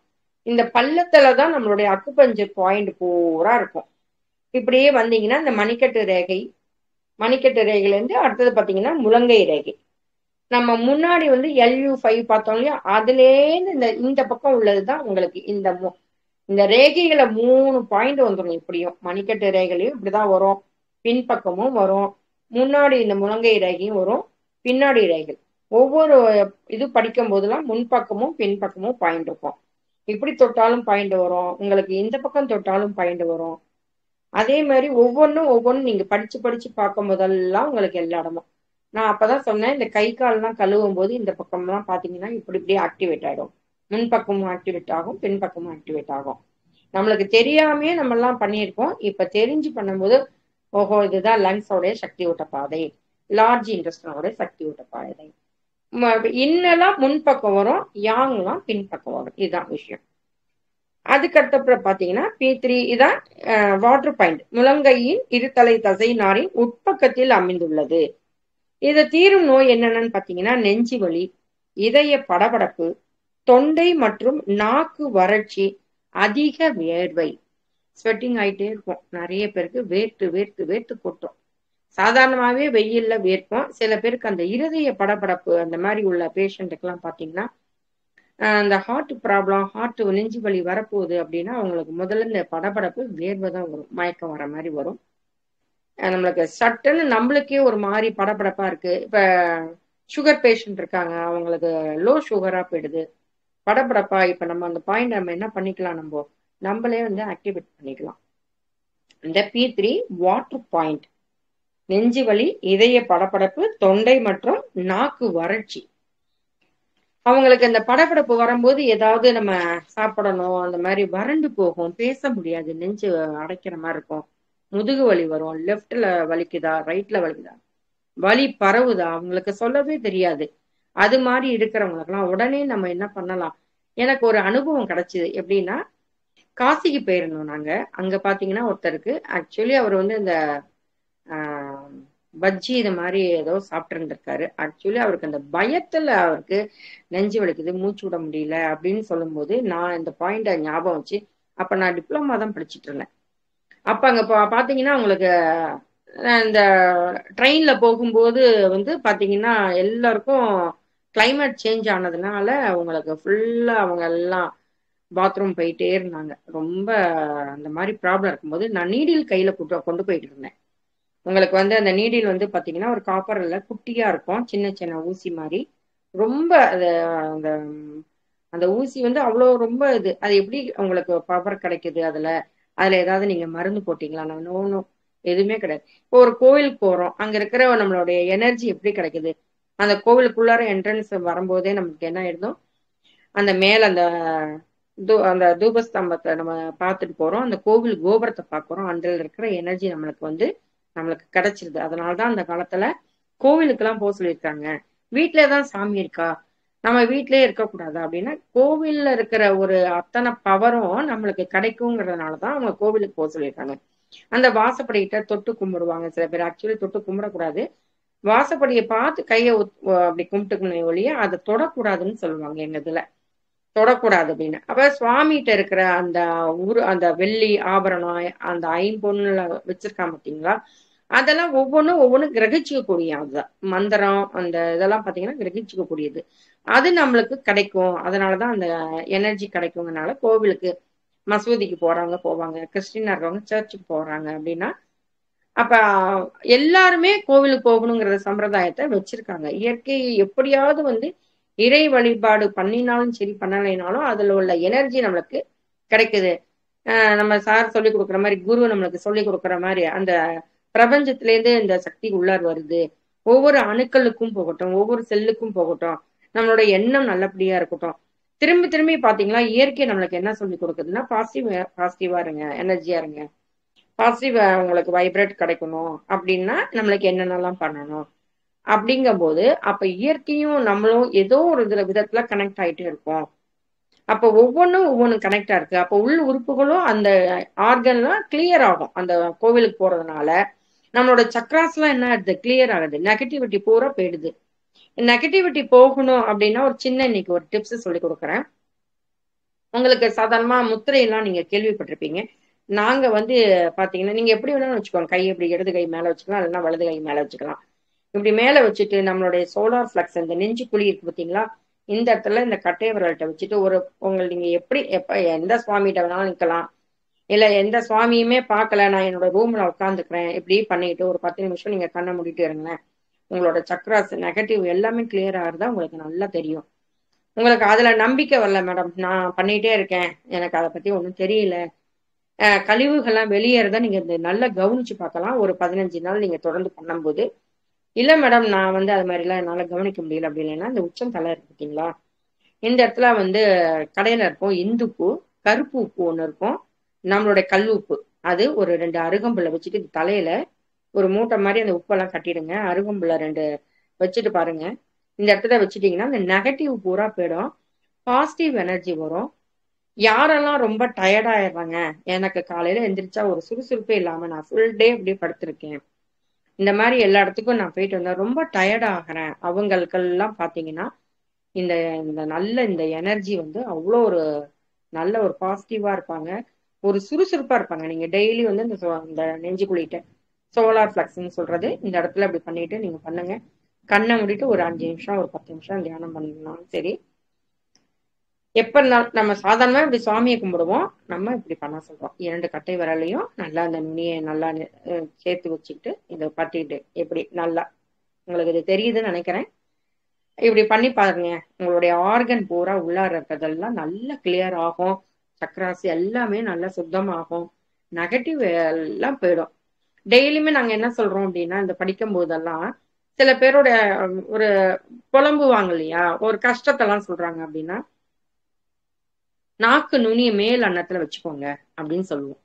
இந்த பள்ளத்துலதான் நம்மளுடைய அக்குபஞ்சர் பாயிண்ட் பூரா இருக்கும். இப்படியே வந்தீங்கன்னா இந்த மணிக்கட்டு ரேகையில இருந்து அடுத்தது பாத்தீங்கன்னா முழங்கை ரேகை, நம்ம முன்னாடி வந்து LU5 பார்த்தோம் இல்லையா, அதுலேருந்து இந்த பக்கம் உள்ளதுதான் உங்களுக்கு இந்த ரேகைகளை 3 பாயிண்ட் வந்துடும். இப்படியும் மணிக்கட்டு ரேகையிலையும் இப்படிதான் வரும், பின்பக்கமும் வரும், முன்னாடி இந்த முழங்கை ரேகையும் வரும், பின்னாடி ரேகை. ஒவ்வொரு இது படிக்கும் போதெல்லாம் முன்பக்கமும் பின்பக்கமும் பாயிண்ட் இருக்கும். இப்படி தொட்டாலும் பாயிண்ட் வரும், உங்களுக்கு இந்த பக்கம் தொட்டாலும் பாயிண்ட் வரும். அதே மாதிரி ஒவ்வொன்றும் நீங்க படிச்சு படிச்சு பார்க்கும் போதெல்லாம் உங்களுக்கு எல்லா இடமும். நான் அப்பதான் சொன்னேன், இந்த கை கால்லாம் கழுவும் போது இந்த பக்கம்லாம் பாத்தீங்கன்னா இப்படியே ஆக்டிவேட் ஆயிடும். முன்பக்கமும் ஆக்டிவேட் ஆகும், பின்பக்கமும் ஆக்டிவேட் ஆகும். நம்மளுக்கு தெரியாமே நம்ம எல்லாம் பண்ணியிருக்கோம். இப்ப தெரிஞ்சு பண்ணும்போது ஓஹோ, இதுதான் லங்ஸோடைய சக்தி ஊட்ட பாதை, லார்ஜ் இன்டெஸ்டைனோட சக்தி ஊட்ட பாதை. இன்னெல்லாம் முன்பக்கம் வரும், யாங்லாம் பின்பக்கம் வரும். இதுதான் விஷயம். அதுக்கடுத்தப்புறம் பாத்தீங்கன்னா P3 இதான் வாட்டர் பாயிண்ட். முழங்கையின் இருதலை தசை நாரின் உட்பக்கத்தில் அமைந்துள்ளது. இதை தீரும் நோய் என்னென்னு பாத்தீங்கன்னா நெஞ்சு வலி, இதய படபடப்பு, தொண்டை மற்றும் நாக்கு வறட்சி, அதிக வேர்வை. ஸ்வெட்டிங் ஆயிட்டே இருக்கும். நிறைய பேருக்கு வேர்த்து வேர்த்து வேர்த்து கொட்டும். சாதாரணமாவே வெயில்ல வேர்க்கும். சில பேருக்கு அந்த இருதய படபடப்பு அந்த மாதிரி உள்ள பேஷண்ட்டுக்கெல்லாம் பாத்தீங்கன்னா அந்த ஹார்ட் ப்ராப்ளம், ஹார்ட் நெஞ்சு வலி வரப்போகுது அப்படின்னா அவங்களுக்கு முதல்ல இந்த படபடப்பு வேர்வை தான் வரும், மயக்கம் வர மாதிரி வரும். நம்மளுக்கு சட்டுன்னு நம்மளுக்கே ஒரு மாதிரி படபடப்பா இருக்கு. இப்ப சுகர் பேஷண்ட் இருக்காங்க, அவங்களுக்கு லோ சுகரா போயிடுது, படபடப்பா. இப்ப நம்ம அந்த பாயிண்ட் நம்ம என்ன பண்ணிக்கலாம், நம்மளே வந்து ஆக்டிவேட் பண்ணிக்கலாம். இந்த P3 வாட்டர் பாயிண்ட். நெஞ்சு வலி, இதய படபடப்பு, தொண்டை மற்றும் நாக்கு வறட்சி. அவங்களுக்கு அந்த படபடப்பு வரும்போது ஏதாவது நம்ம சாப்பிடணும், அந்த மாதிரி வறண்டு போகும், பேச முடியாது, நெஞ்சு அடைக்கிற மாதிரி இருக்கும், முதுகு வலி வரும், லெஃப்ட்ல வலிக்குதா ரைட்ல வலிக்குதா, வலி பரவுதா, அவங்களுக்கு சொல்லவே தெரியாது. அது மாதிரி இருக்கிறவங்களுக்கெல்லாம் உடனே நம்ம என்ன பண்ணலாம். எனக்கு ஒரு அனுபவம் கிடைச்சிது. எப்படின்னா, காசிக்கு போயிருந்தோம் நாங்க. அங்க பாத்தீங்கன்னா ஒருத்தருக்கு ஆக்சுவலி அவர் வந்து இந்த பஜ்ஜி இது மாதிரி ஏதோ சாப்பிட்டு இருந்திருக்காரு. ஆக்சுவலி அவருக்கு அந்த பயத்துல அவருக்கு நெஞ்சு வலிக்குது, மூச்சு விட முடியல அப்படின்னு சொல்லும் போது நான் இந்த பாயிண்ட ஞாபகம் வச்சு, அப்ப நான் டிப்ளமா தான் படிச்சுட்டு இருந்தேன். அப்ப அங்க பாத்தீங்கன்னா உங்களுக்கு இந்த ட்ரெயின்ல போகும்போது வந்து பாத்தீங்கன்னா எல்லாருக்கும் கிளைமேட் சேஞ்ச் ஆனதுனால உங்களுக்கு ஃபுல்லா அவங்க எல்லாம் பாத்ரூம் போயிட்டே இருந்தாங்க. ரொம்ப அந்த மாதிரி ப்ராப்ளம் இருக்கும்போது நான் நீடில் கையில கொண்டு போயிட்டு இருந்தேன். உங்களுக்கு வந்து அந்த நீடில் வந்து பாத்தீங்கன்னா ஒரு காப்பர்ல குட்டியா இருக்கும், சின்ன சின்ன ஊசி மாதிரி. ரொம்ப அந்த அந்த ஊசி வந்து அவ்வளோ ரொம்ப அது எப்படி உங்களுக்கு பவர் கிடைக்குது, அதுல ஏதாவது நீங்க மருந்து போட்டீங்களா? ஒன்றும் எதுவுமே கிடையாது. இப்போ ஒரு கோவிலுக்கு போறோம், அங்க இருக்கிற நம்மளுடைய எனர்ஜி எப்படி கிடைக்குது, அந்த கோவிலுக்குள்ளார என்ட்ரன்ஸ் வரும்போதே நமக்கு என்ன ஆயிடும், அந்த மேல அந்த தூபஸ்தம்பத்தை நம்ம பார்த்துட்டு போறோம், அந்த கோவில் கோபுரத்தை பார்க்குறோம், அதுல இருக்கிற எனர்ஜி நம்மளுக்கு கிடைச்சிருது. அதனாலதான் அந்த காலத்துல கோவிலுக்கெல்லாம் போக சொல்லியிருக்காங்க. வீட்டுலதான் சாமி இருக்கா, நம்ம வீட்லயே இருக்கக்கூடாது அப்படின்னா கோவில்ல இருக்கிற ஒரு அத்தனை பவரும் நம்மளுக்கு கிடைக்குங்கிறதுனாலதான் அவங்க கோவிலுக்கு போக சொல்லியிருக்காங்க. அந்த வாசப்படிக்கிட்ட தொட்டு கும்பிடுவாங்க சில பேர். ஆக்சுவலி தொட்டு கும்பிடக்கூடாது, வாசப்படியை பார்த்து கையை அப்படி கும்பிட்டுக்கணும் ஒழிய அதை தொடக்கூடாதுன்னு சொல்லுவாங்க. எங்க இதுல தொடக்கூடாது அப்படின்னு. அப்ப சுவாமிகிட்ட இருக்கிற அந்த வெள்ளி ஆபரணம், அந்த ஐம்பொன்னுல வச்சிருக்காம பார்த்தீங்களா, அதெல்லாம் ஒவ்வொன்றும் கிரகிச்சுக்க கூடிய அதுதான் மந்திரம். அந்த இதெல்லாம் பாத்தீங்கன்னா கிரகிச்சுக்க கூடியது. அது நம்மளுக்கு கிடைக்கும். அதனாலதான் அந்த எனர்ஜி கிடைக்குங்கனால கோவிலுக்கு மசூதிக்கு போவாங்க, கிறிஸ்டினா இருக்கவங்க சர்ச்சுக்கு போறாங்க அப்படின்னா அப்ப எல்லாருமே கோவிலுக்கு போகணுங்கிற சம்பிரதாயத்தை வச்சிருக்காங்க. இயற்கையை எப்படியாவது வந்து இறை வழிபாடு பண்ணினாலும் சரி பண்ணலைனாலும் அதுல உள்ள எனர்ஜி நம்மளுக்கு கிடைக்குது. நம்ம சார் சொல்லி கொடுக்குற மாதிரி, குரு நம்மளுக்கு சொல்லி கொடுக்குற மாதிரி அந்த பிரபஞ்சத்திலேருந்து இந்த சக்தி உள்ளார் வருது. ஒவ்வொரு அணுக்களுக்கும் போகட்டும், ஒவ்வொரு செல்லுக்கும் போகட்டும், நம்மளோட எண்ணம் நல்லபடியா இருக்கட்டும். திரும்பி திரும்பி பாத்தீங்களா, இயற்கை நம்மளுக்கு என்ன சொல்லி கொடுக்குதுன்னா பாசிட்டிவா இருங்க, எனர்ஜியா இருங்க, பாசிட்டிவ் உங்களுக்கு வைப்ரேட் கிடைக்கணும் அப்படின்னா நம்மளுக்கு என்னென்னலாம் பண்ணணும் அப்படிங்கும் போது அப்ப இயற்கையும் நம்மளும் ஏதோ ஒரு விதத்துல கனெக்ட் ஆயிட்டே இருக்கும். அப்ப ஒவ்வொன்றும் கனெக்டா இருக்கு. அப்ப உள் உறுப்புகளும் அந்த ஆர்கன்லாம் கிளியர் ஆகும். அந்த கோவிலுக்கு போறதுனால நம்மளோட சக்ராஸ் எல்லாம் என்ன ஆகுது, கிளியர் ஆகுது, நெகட்டிவிட்டி பூரா போயிடுது. நெகட்டிவிட்டி போகணும் அப்படின்னா ஒரு சின்ன இன்னைக்கு ஒரு டிப்ஸ் சொல்லி கொடுக்குறேன். உங்களுக்கு சாதாரணமா முத்திரை எல்லாம் நீங்க கேள்விப்பட்டிருப்பீங்க. நாங்க வந்து பாத்தீங்கன்னா நீங்க எப்படி வேணாலும் வச்சுக்கோங்க, கை எப்படி இடது கை மேல வச்சுக்கலாம், இல்லைன்னா வலது கை மேல வச்சுக்கலாம். இப்படி மேல வச்சுட்டு நம்மளுடைய சோலார் ஃபிளக்ஸ் இந்த நெஞ்சு குழி இருக்கு பார்த்தீங்களா, இந்த இடத்துல இந்த கட்டை விரல்கிட்ட வச்சுட்டு நீங்க எப்படி எப்ப எந்த சுவாமிகிட்ட வேணாலும் நிக்கலாம். இல்ல எந்த சுவாமியுமே பார்க்கல, நான் என்னோட ரூம்ல உட்காந்துக்கிறேன், இப்படி பண்ணிட்டு ஒரு 10 நிமிஷம் நீங்க கண்ணை மூடிட்டு இருங்களேன். உங்களோட சக்ராஸ் நெகட்டிவ் எல்லாமே கிளியர் ஆகுறதா உங்களுக்கு நல்லா தெரியும். உங்களுக்கு அதுல நம்பிக்கை வரல மேடம், நான் பண்ணிட்டே இருக்கேன், எனக்கு அதை பத்தி ஒன்றும் தெரியல, கழிவுகள்லாம் வெளியேறத நீங்க நல்லா கவனிச்சு பார்க்கலாம் ஒரு 15 நாள் நீங்க தொடர்ந்து பண்ணும்போது. இல்ல மேடம், நான் அது மாதிரிலாம் என்னால கவனிக்க முடியல அப்படி இல்லைன்னா, இந்த உச்சம் தலை இருக்கு பார்த்தீங்களா, இந்த இடத்துல கடையில இருக்கும் இந்துப்பு, கருப்பு உப்பு ஒன்று இருக்கும், நம்மளுடைய கல் உப்பு, அது ஒரு 2 அருகம்புல்ல வச்சுட்டு தலையில ஒரு மூட்டை மாதிரி அந்த உப்பெல்லாம் கட்டிடுங்க. அருகம்புல்ல 2 வச்சுட்டு பாருங்க. இந்த இடத்துல வச்சுட்டீங்கன்னா இந்த நெகட்டிவ் பூரா போயிடும், பாசிட்டிவ் எனர்ஜி வரும். யாரெல்லாம் ரொம்ப டயர்டாயிடுறாங்க, எனக்கு காலையில எந்திரிச்சா ஒரு சுறுசுறுப்பே இல்லாம நான் ஃபுல் டே அப்படியே படுத்திருக்கேன், இந்த மாதிரி எல்லா இடத்துக்கும் நான் போயிட்டு வந்தேன், ரொம்ப டயர்ட் ஆகிறேன், அவங்களுக்கெல்லாம் பார்த்தீங்கன்னா இந்த இந்த நல்ல இந்த எனர்ஜி அவ்வளோ ஒரு நல்ல ஒரு பாசிட்டிவா இருப்பாங்க, ஒரு சுறுசுறுப்பா இருப்பாங்க. நீங்க டெய்லி இந்த நெஞ்சு குழிட்ட சோலார் ஃபிளக்ஸ்ன்னு சொல்றது இந்த இடத்துல இப்படி பண்ணிட்டு நீங்க பண்ணுங்க. கண்ணை மூடிட்டு ஒரு 5 நிமிஷம் ஒரு 10 நிமிஷம் தியானம் பண்ணாலும் சரி. எப்ப இருந்தாலும் நம்ம சாதாரணமா இப்படி சுவாமியை கும்பிடுவோம், நம்ம இப்படி பண்ண சொல்றோம். 2 கட்டை விரலையும் நல்லா அந்த நுனியை நல்லா சேர்த்து வச்சுக்கிட்டு இதை பட்டிட்டு எப்படி நல்லா உங்களுக்கு இது தெரியுதுன்னு நினைக்கிறேன். இப்படி பண்ணி பாருங்க, உங்களுடைய ஆர்கன் பூரா உள்ளார இருக்கிறதெல்லாம் நல்லா கிளியர் ஆகும், சக்கராசி எல்லாமே நல்லா சுத்தமாகும், நெகட்டிவ் எல்லாம் போயிடும். டெய்லியுமே நாங்க என்ன சொல்றோம் அப்படின்னா, இந்த படிக்கும் போதெல்லாம் சில பேரோட ஒரு புலம்புவாங்க இல்லையா, ஒரு கஷ்டத்தெல்லாம் சொல்றாங்க அப்படின்னா, நாக்கு நுனிய மேல் அன்னத்துல வச்சுக்கோங்க அப்படின்னு சொல்லுவோம்.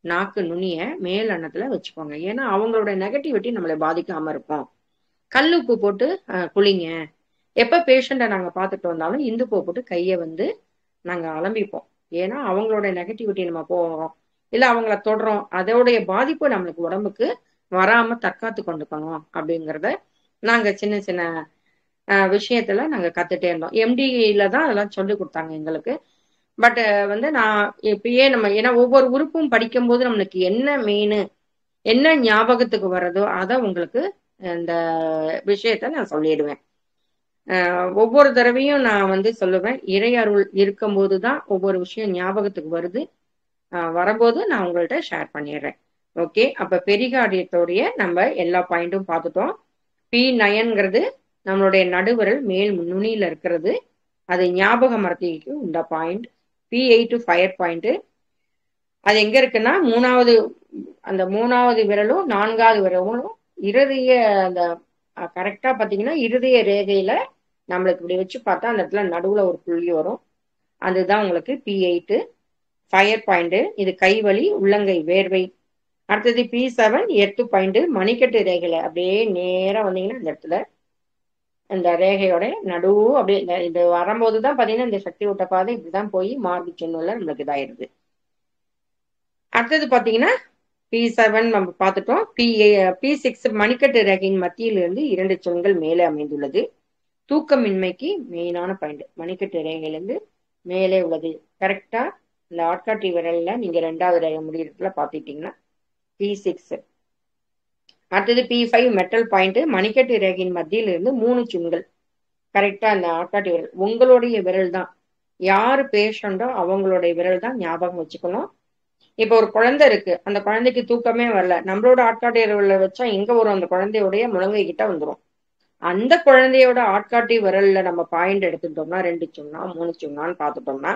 நாக்கு நுனிய மேல் அன்னத்துல வச்சுக்கோங்க, ஏன்னா அவங்களோட நெகட்டிவிட்டி நம்மளை பாதிக்காம இருக்கும். கல்லுப்பு போட்டு குளிங்க. எப்ப பேஷண்ட்டை நாங்க பார்த்துட்டு வந்தாலும் இந்துப்பூ போட்டு கையை நாங்க அலம்பிப்போம். ஏன்னா அவங்களோட நெகட்டிவிட்டி நம்ம போறோம் இல்ல அவங்கள தொடுறோம், அதோடைய பாதிப்பு நம்மளுக்கு உடம்புக்கு வராம தற்காத்து கொண்டுக்கணும் அப்படிங்கிறத நாங்க சின்ன சின்ன விஷயத்துல நாங்க கத்துட்டே இருந்தோம். எம்டில தான் அதெல்லாம் சொல்லி கொடுத்தாங்க எங்களுக்கு. பட் நான் இப்பயே நம்ம ஏன்னா ஒவ்வொரு உறுப்பும் படிக்கும் போது நம்மளுக்கு என்ன மெயின் என்ன ஞாபகத்துக்கு வர்றதோ அதை உங்களுக்கு இந்த விஷயத்த நான் சொல்லிடுவேன். ஒவ்வொரு தடவையும் நான் சொல்லுவேன், இறை அருள் இருக்கும் போதுதான் ஒவ்வொரு விஷயம் ஞாபகத்துக்கு வருது, வரும்போது நான் உங்கள்கிட்ட ஷேர் பண்ணிடுறேன். ஓகே, அப்ப பெரிகார்டியத்தோடைய நம்ம எல்லா பாயிண்ட்டும் பார்த்துட்டோம். P9ங்கிறது நம்மளுடைய நடுவிரல் மேல் நுனியில இருக்கிறது, அது ஞாபக மரத்திக்கு உண்ட பாயிண்ட். P8 ஃபயர் பாயிண்ட், அது எங்க இருக்குன்னா அந்த மூணாவது விரலும் 4வது விரலும் இருதய அந்த கரெக்டா பாத்தீங்கன்னா இருதய ரேகையில நம்மளுக்கு இப்படி வச்சு பார்த்தா அந்த இடத்துல நடுவுல ஒரு புள்ளி வரும், அதுதான் உங்களுக்கு P8 ஃபயர் பாயிண்ட். இது கைவலி உள்ளங்கை வேர்வை. அடுத்தது P7 எர்த் பாயிண்ட், மணிக்கட்டு ரேகையில அப்படியே நேரா வந்தீங்கன்னா இந்த இடத்துல இந்த ரேகையோட நடுவு அப்படியே இது வரும்போதுதான் பாத்தீங்கன்னா இந்த சக்தி ஊட்ட பாதை இப்படிதான் போய் மார்பு சின்னல நம்மளுக்கு இதாயிருது. அடுத்தது பாத்தீங்கன்னா P7 நம்ம பார்த்துட்டோம். P6 மணிக்கட்டு ரேகையின் மத்தியிலிருந்து 2 சுண்கள் மேலே அமைந்துள்ளது. தூக்கமின்மைக்கு மெயினான பாயிண்ட் மணிக்கட்டு ரேகையிலிருந்து மேலே உள்ளது. கரெக்டா இந்த ஆட்காட்டி விரல்ல நீங்க 2வது ரேகை முடியறதுல பாத்துட்டீங்கன்னா P6. அடுத்தது P5 மெட்டல் பாயிண்ட், மணிக்கட்டு ரேகையின் மத்தியில இருந்து 3 சுண்கள். கரெக்டா அந்த ஆட்காட்டி விரல் உங்களுடைய விரல் தான், யாரு பேஷண்டோ அவங்களுடைய விரல் தான் ஞாபகம் வச்சுக்கணும். இப்ப ஒரு குழந்தை இருக்கு, அந்த குழந்தைக்கு தூக்கமே வரல, நம்மளோட ஆட்காட்டி விரல்ல வச்சா எங்க வரும், அந்த குழந்தையுடைய முழங்கை கிட்ட வந்துடும். அந்த குழந்தையோட ஆட்காட்டி விரல்ல நம்ம பாயிண்ட் எடுத்துட்டோம்னா 2 சுண்ணா 3 சுண்ணான்னு பார்த்துட்டோம்னா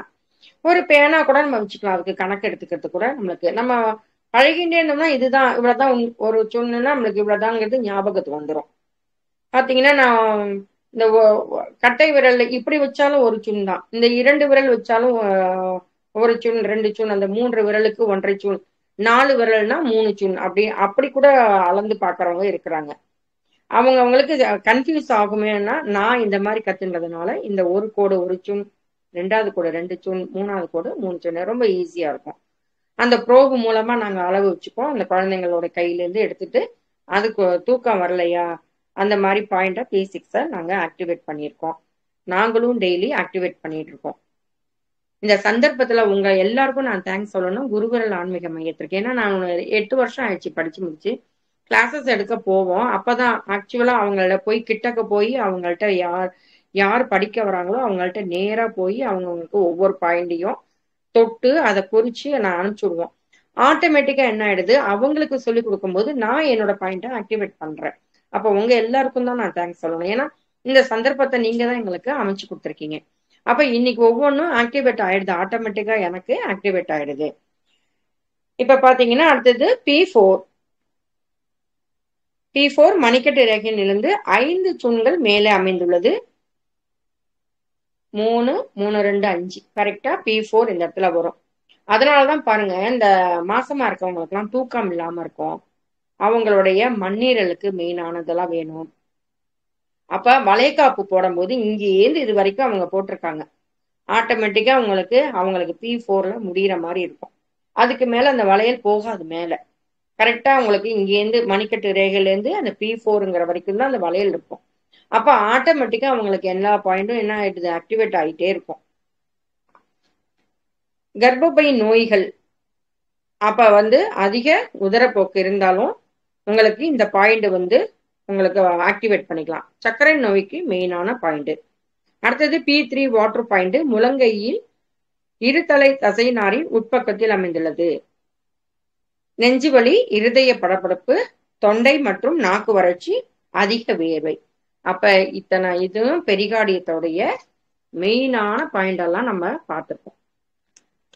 ஒரு பேனா கூட நம்ம வச்சுக்கலாம், அதுக்கு கணக்கு எடுத்துக்கிறது கூட நம்மளுக்கு நம்ம பழகிட்டே இருந்தோம்னா இதுதான் இவ்வளவுதான் ஒரு சுண்ணுன்னா நம்மளுக்கு இவ்வளவுதாங்கிறது ஞாபகத்துக்கு வந்துடும். பாத்தீங்கன்னா நான் இந்த கட்டை விரல்ல இப்படி வச்சாலும் ஒரு சுண் தான், இந்த 2 விரல் வச்சாலும் ஒரு சுண் 2 சுண், அந்த 3 விரலுக்கு 1.5 சுண், 4 விரல்னா 3 சுண், அப்படி கூட அளந்து பாக்குறவங்க இருக்கிறாங்க. அவங்களுக்கு கன்ஃபியூஸ் ஆகுமேனா நான் இந்த மாதிரி கத்துன்றதுனால இந்த ஒரு கோடு 1 சுண், 2வது கோடு 2 சுண், 3வது கோடு 3 சுண் ரொம்ப ஈஸியா இருக்கும். அந்த ப்ரோபு மூலமா நாங்க அளவு வச்சுப்போம், அந்த குழந்தைங்களோட கையில இருந்து எடுத்துட்டு அதுக்கு தூக்கம் வரலையா அந்த மாதிரி பாயிண்ட P6 நாங்க ஆக்டிவேட் பண்ணியிருக்கோம். நாங்களும் டெய்லி ஆக்டிவேட் பண்ணிட்டு இருக்கோம். இந்த சந்தர்ப்பத்துல உங்க எல்லாருக்கும் நான் தேங்க்ஸ் சொல்லணும், குருவிரல் ஆன்மீக மையத்திற்கு. ஏன்னா நான் 8 வருஷம் ஆயிடுச்சு படிச்சு முடிச்சு, கிளாஸஸ் எடுக்க போவோம். அப்பதான் ஆக்சுவலா அவங்கள போய் கிட்டக்க போய் அவங்கள்ட்ட யார் யார் படிக்க வராங்களோ அவங்கள்ட்ட நேரா போய் அவங்கவுங்களுக்கு ஒவ்வொரு பாயிண்டையும் தொட்டு அதை குறிச்சு நான் அனுப்பிச்சு விடுவோம். ஆட்டோமேட்டிக்கா என்ன ஆயிடுது, அவங்களுக்கு சொல்லி கொடுக்கும்போது நான் என்னோட பாயிண்ட்டை ஆக்டிவேட் பண்றேன். அப்ப உங்க எல்லாருக்கும் தான் நான் தேங்க்ஸ் சொல்லணும். ஏன்னா இந்த சந்தர்ப்பத்தை நீங்க தான் எங்களுக்கு அமைச்சு கொடுத்துருக்கீங்க. அப்ப இன்னைக்கு ஒவ்வொன்றும் ஆக்டிவேட் ஆயிடுது, ஆட்டோமேட்டிக்கா எனக்கு ஆக்டிவேட் ஆயிடுது. இப்ப பாத்தீங்கன்னா அடுத்தது P4 மணிக்கட்டு ரேகையிலிருந்து 5 தூண்கள் மேலே அமைந்துள்ளது. 3, 3, 2, 5 கரெக்டா P4 இந்த இடத்துல வரும். அதனாலதான் பாருங்க, இந்த மாசமா இருக்கவங்களுக்கு எல்லாம் தூக்கம் இல்லாம இருக்கும். அவங்களுடைய மண்ணீரலுக்கு மெயினானதெல்லாம் வேணும். அப்ப வளைகாப்பு போடும் போது இங்கேருந்து இது வரைக்கும் அவங்க போட்டிருக்காங்க. ஆட்டோமேட்டிக்கா அவங்களுக்கு P4ல முடிகிற மாதிரி இருக்கும். அதுக்கு மேல அந்த வளையல் போகாது மேல. கரெக்டா உங்களுக்கு இங்கேருந்து மணிக்கட்டு ரேகையிலேருந்து அந்த P4ங்கிற வரைக்கும் தான் அந்த வளையல் இருக்கும். அப்ப ஆட்டோமேட்டிக்கா அவங்களுக்கு எல்லா பாயிண்டும் என்ன ஆயிடுது, ஆக்டிவேட் ஆகிட்டே இருக்கும். கர்ப்பப்பை நோய்கள் அப்ப அதிக உதரப்போக்கு இருந்தாலும் உங்களுக்கு இந்த பாயிண்ட் உங்களுக்கு ஆக்டிவேட் பண்ணிக்கலாம். சர்க்கரை நோய்க்கு மெயினான பாயிண்ட். அடுத்தது P3 வாட்டர் பாயிண்ட் முழங்கையில் இருதலை தசை நாரின் உட்பக்கத்தில் அமைந்துள்ளது. நெஞ்சுவலி, இருதய படபடப்பு, தொண்டை மற்றும் நாக்கு வறட்சி, அதிக வேர்வை. அப்ப இத்தனை இதுவும் பெரிகார்டியத்தோடைய மெயினான பாயிண்ட் எல்லாம் நம்ம பார்த்துருப்போம்.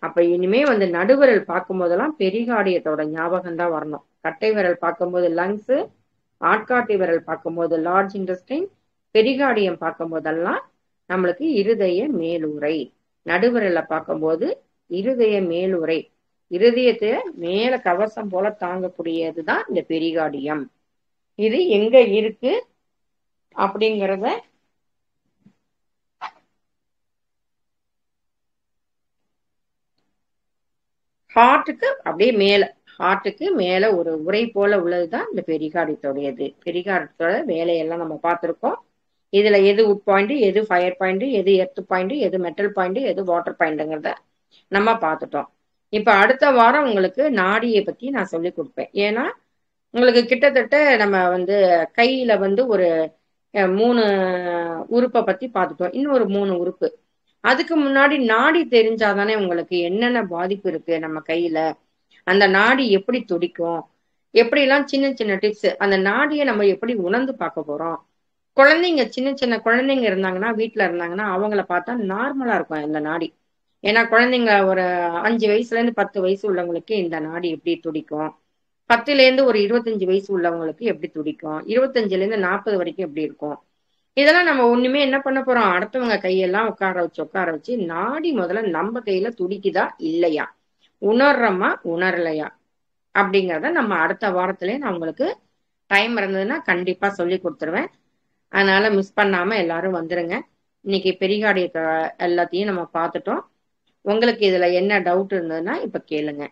அப்ப இனிமே நடுவிரல் பார்க்கும் போதெல்லாம் பெரிகார்டியத்தோட ஞாபகம் தான் வரணும். கட்டை விரல் பார்க்கும்போது லங்ஸ், ஆட்காட்டி விரல் பார்க்கும்போது லார்ஜ் இன்டெஸ்டைன், பெரிகார்டியம் பார்க்கும் போதெல்லாம் நம்மளுக்கு இருதய மேலுறை, நடுவிரலை பார்க்கும்போது இருதய மேலுறை, இருதயத்தை மேல கவசம் போல தாங்கக்கூடியதுதான் இந்த பெரிகார்டியம். இது எங்க இருக்கு அப்படிங்கிறத ஹார்ட்டுக்கு அப்படியே ஹார்ட்டுக்கு மேல ஒரு உரை போல உள்ளதுதான் இந்த பெரிகார்டியத்தோடையது. பெரிகார்டியத்தோட வேலையெல்லாம் நம்ம பார்த்திருக்கோம். இதுல எது உட் பாயிண்ட், எது ஃபயர் பாயிண்ட், எது எர்த் பாயிண்ட், எது மெட்டல் பாயிண்ட், எது வாட்டர் பாயிண்ட்ங்கிறத நம்ம பார்த்துட்டோம். இப்ப அடுத்த வாரம் உங்களுக்கு நாடியை பத்தி நான் சொல்லி கொடுப்பேன். ஏன்னா உங்களுக்கு கிட்டத்தட்ட நம்ம கையில ஒரு 3 உறுப்பை பத்தி பார்த்துட்டோம். இன்னும் ஒரு 3 உறுப்பு. அதுக்கு முன்னாடி நாடி தெரிஞ்சாதானே உங்களுக்கு என்னென்ன பாதிப்பு இருக்கு நம்ம கையில, அந்த நாடி எப்படி துடிக்கும், எப்படிலாம் சின்ன சின்ன டிப்ஸ், அந்த நாடியை நம்ம எப்படி உணர்ந்து பார்க்க போறோம். குழந்தைங்க, சின்ன சின்ன குழந்தைங்க இருந்தாங்கன்னா, வீட்டுல இருந்தாங்கன்னா அவங்கள பார்த்தா நார்மலா இருக்கும் இந்த நாடி. ஏன்னா குழந்தைங்க ஒரு 5 வயசுல இருந்து 10 வயசு உள்ளவங்களுக்கு இந்த நாடி எப்படி துடிக்கும், 10ல இருந்து ஒரு 25 வயசு உள்ளவங்களுக்கு எப்படி துடிக்கும், 25ல இருந்து 40 வரைக்கும் எப்படி இருக்கும். இதெல்லாம் நம்ம ஒண்ணுமே என்ன பண்ண போறோம், அடுத்தவங்க கையெல்லாம் உட்கார வச்சு நாடி முதல்ல நம்ம கையில துடிக்குதா இல்லையா, உணர்றோமா உணரலையா அப்படிங்கிறத நம்ம அடுத்த வாரத்திலே நான் உங்களுக்கு டைம் இருந்ததுன்னா கண்டிப்பா சொல்லி கொடுத்துருவேன். அதனால மிஸ் பண்ணாம எல்லாரும் வந்துருங்க. இன்னைக்கு பெரிகார்டியத்தை எல்லாத்தையும் நம்ம பார்த்துட்டோம். உங்களுக்கு இதுல என்ன டவுட் இருந்ததுன்னா இப்ப கேளுங்க.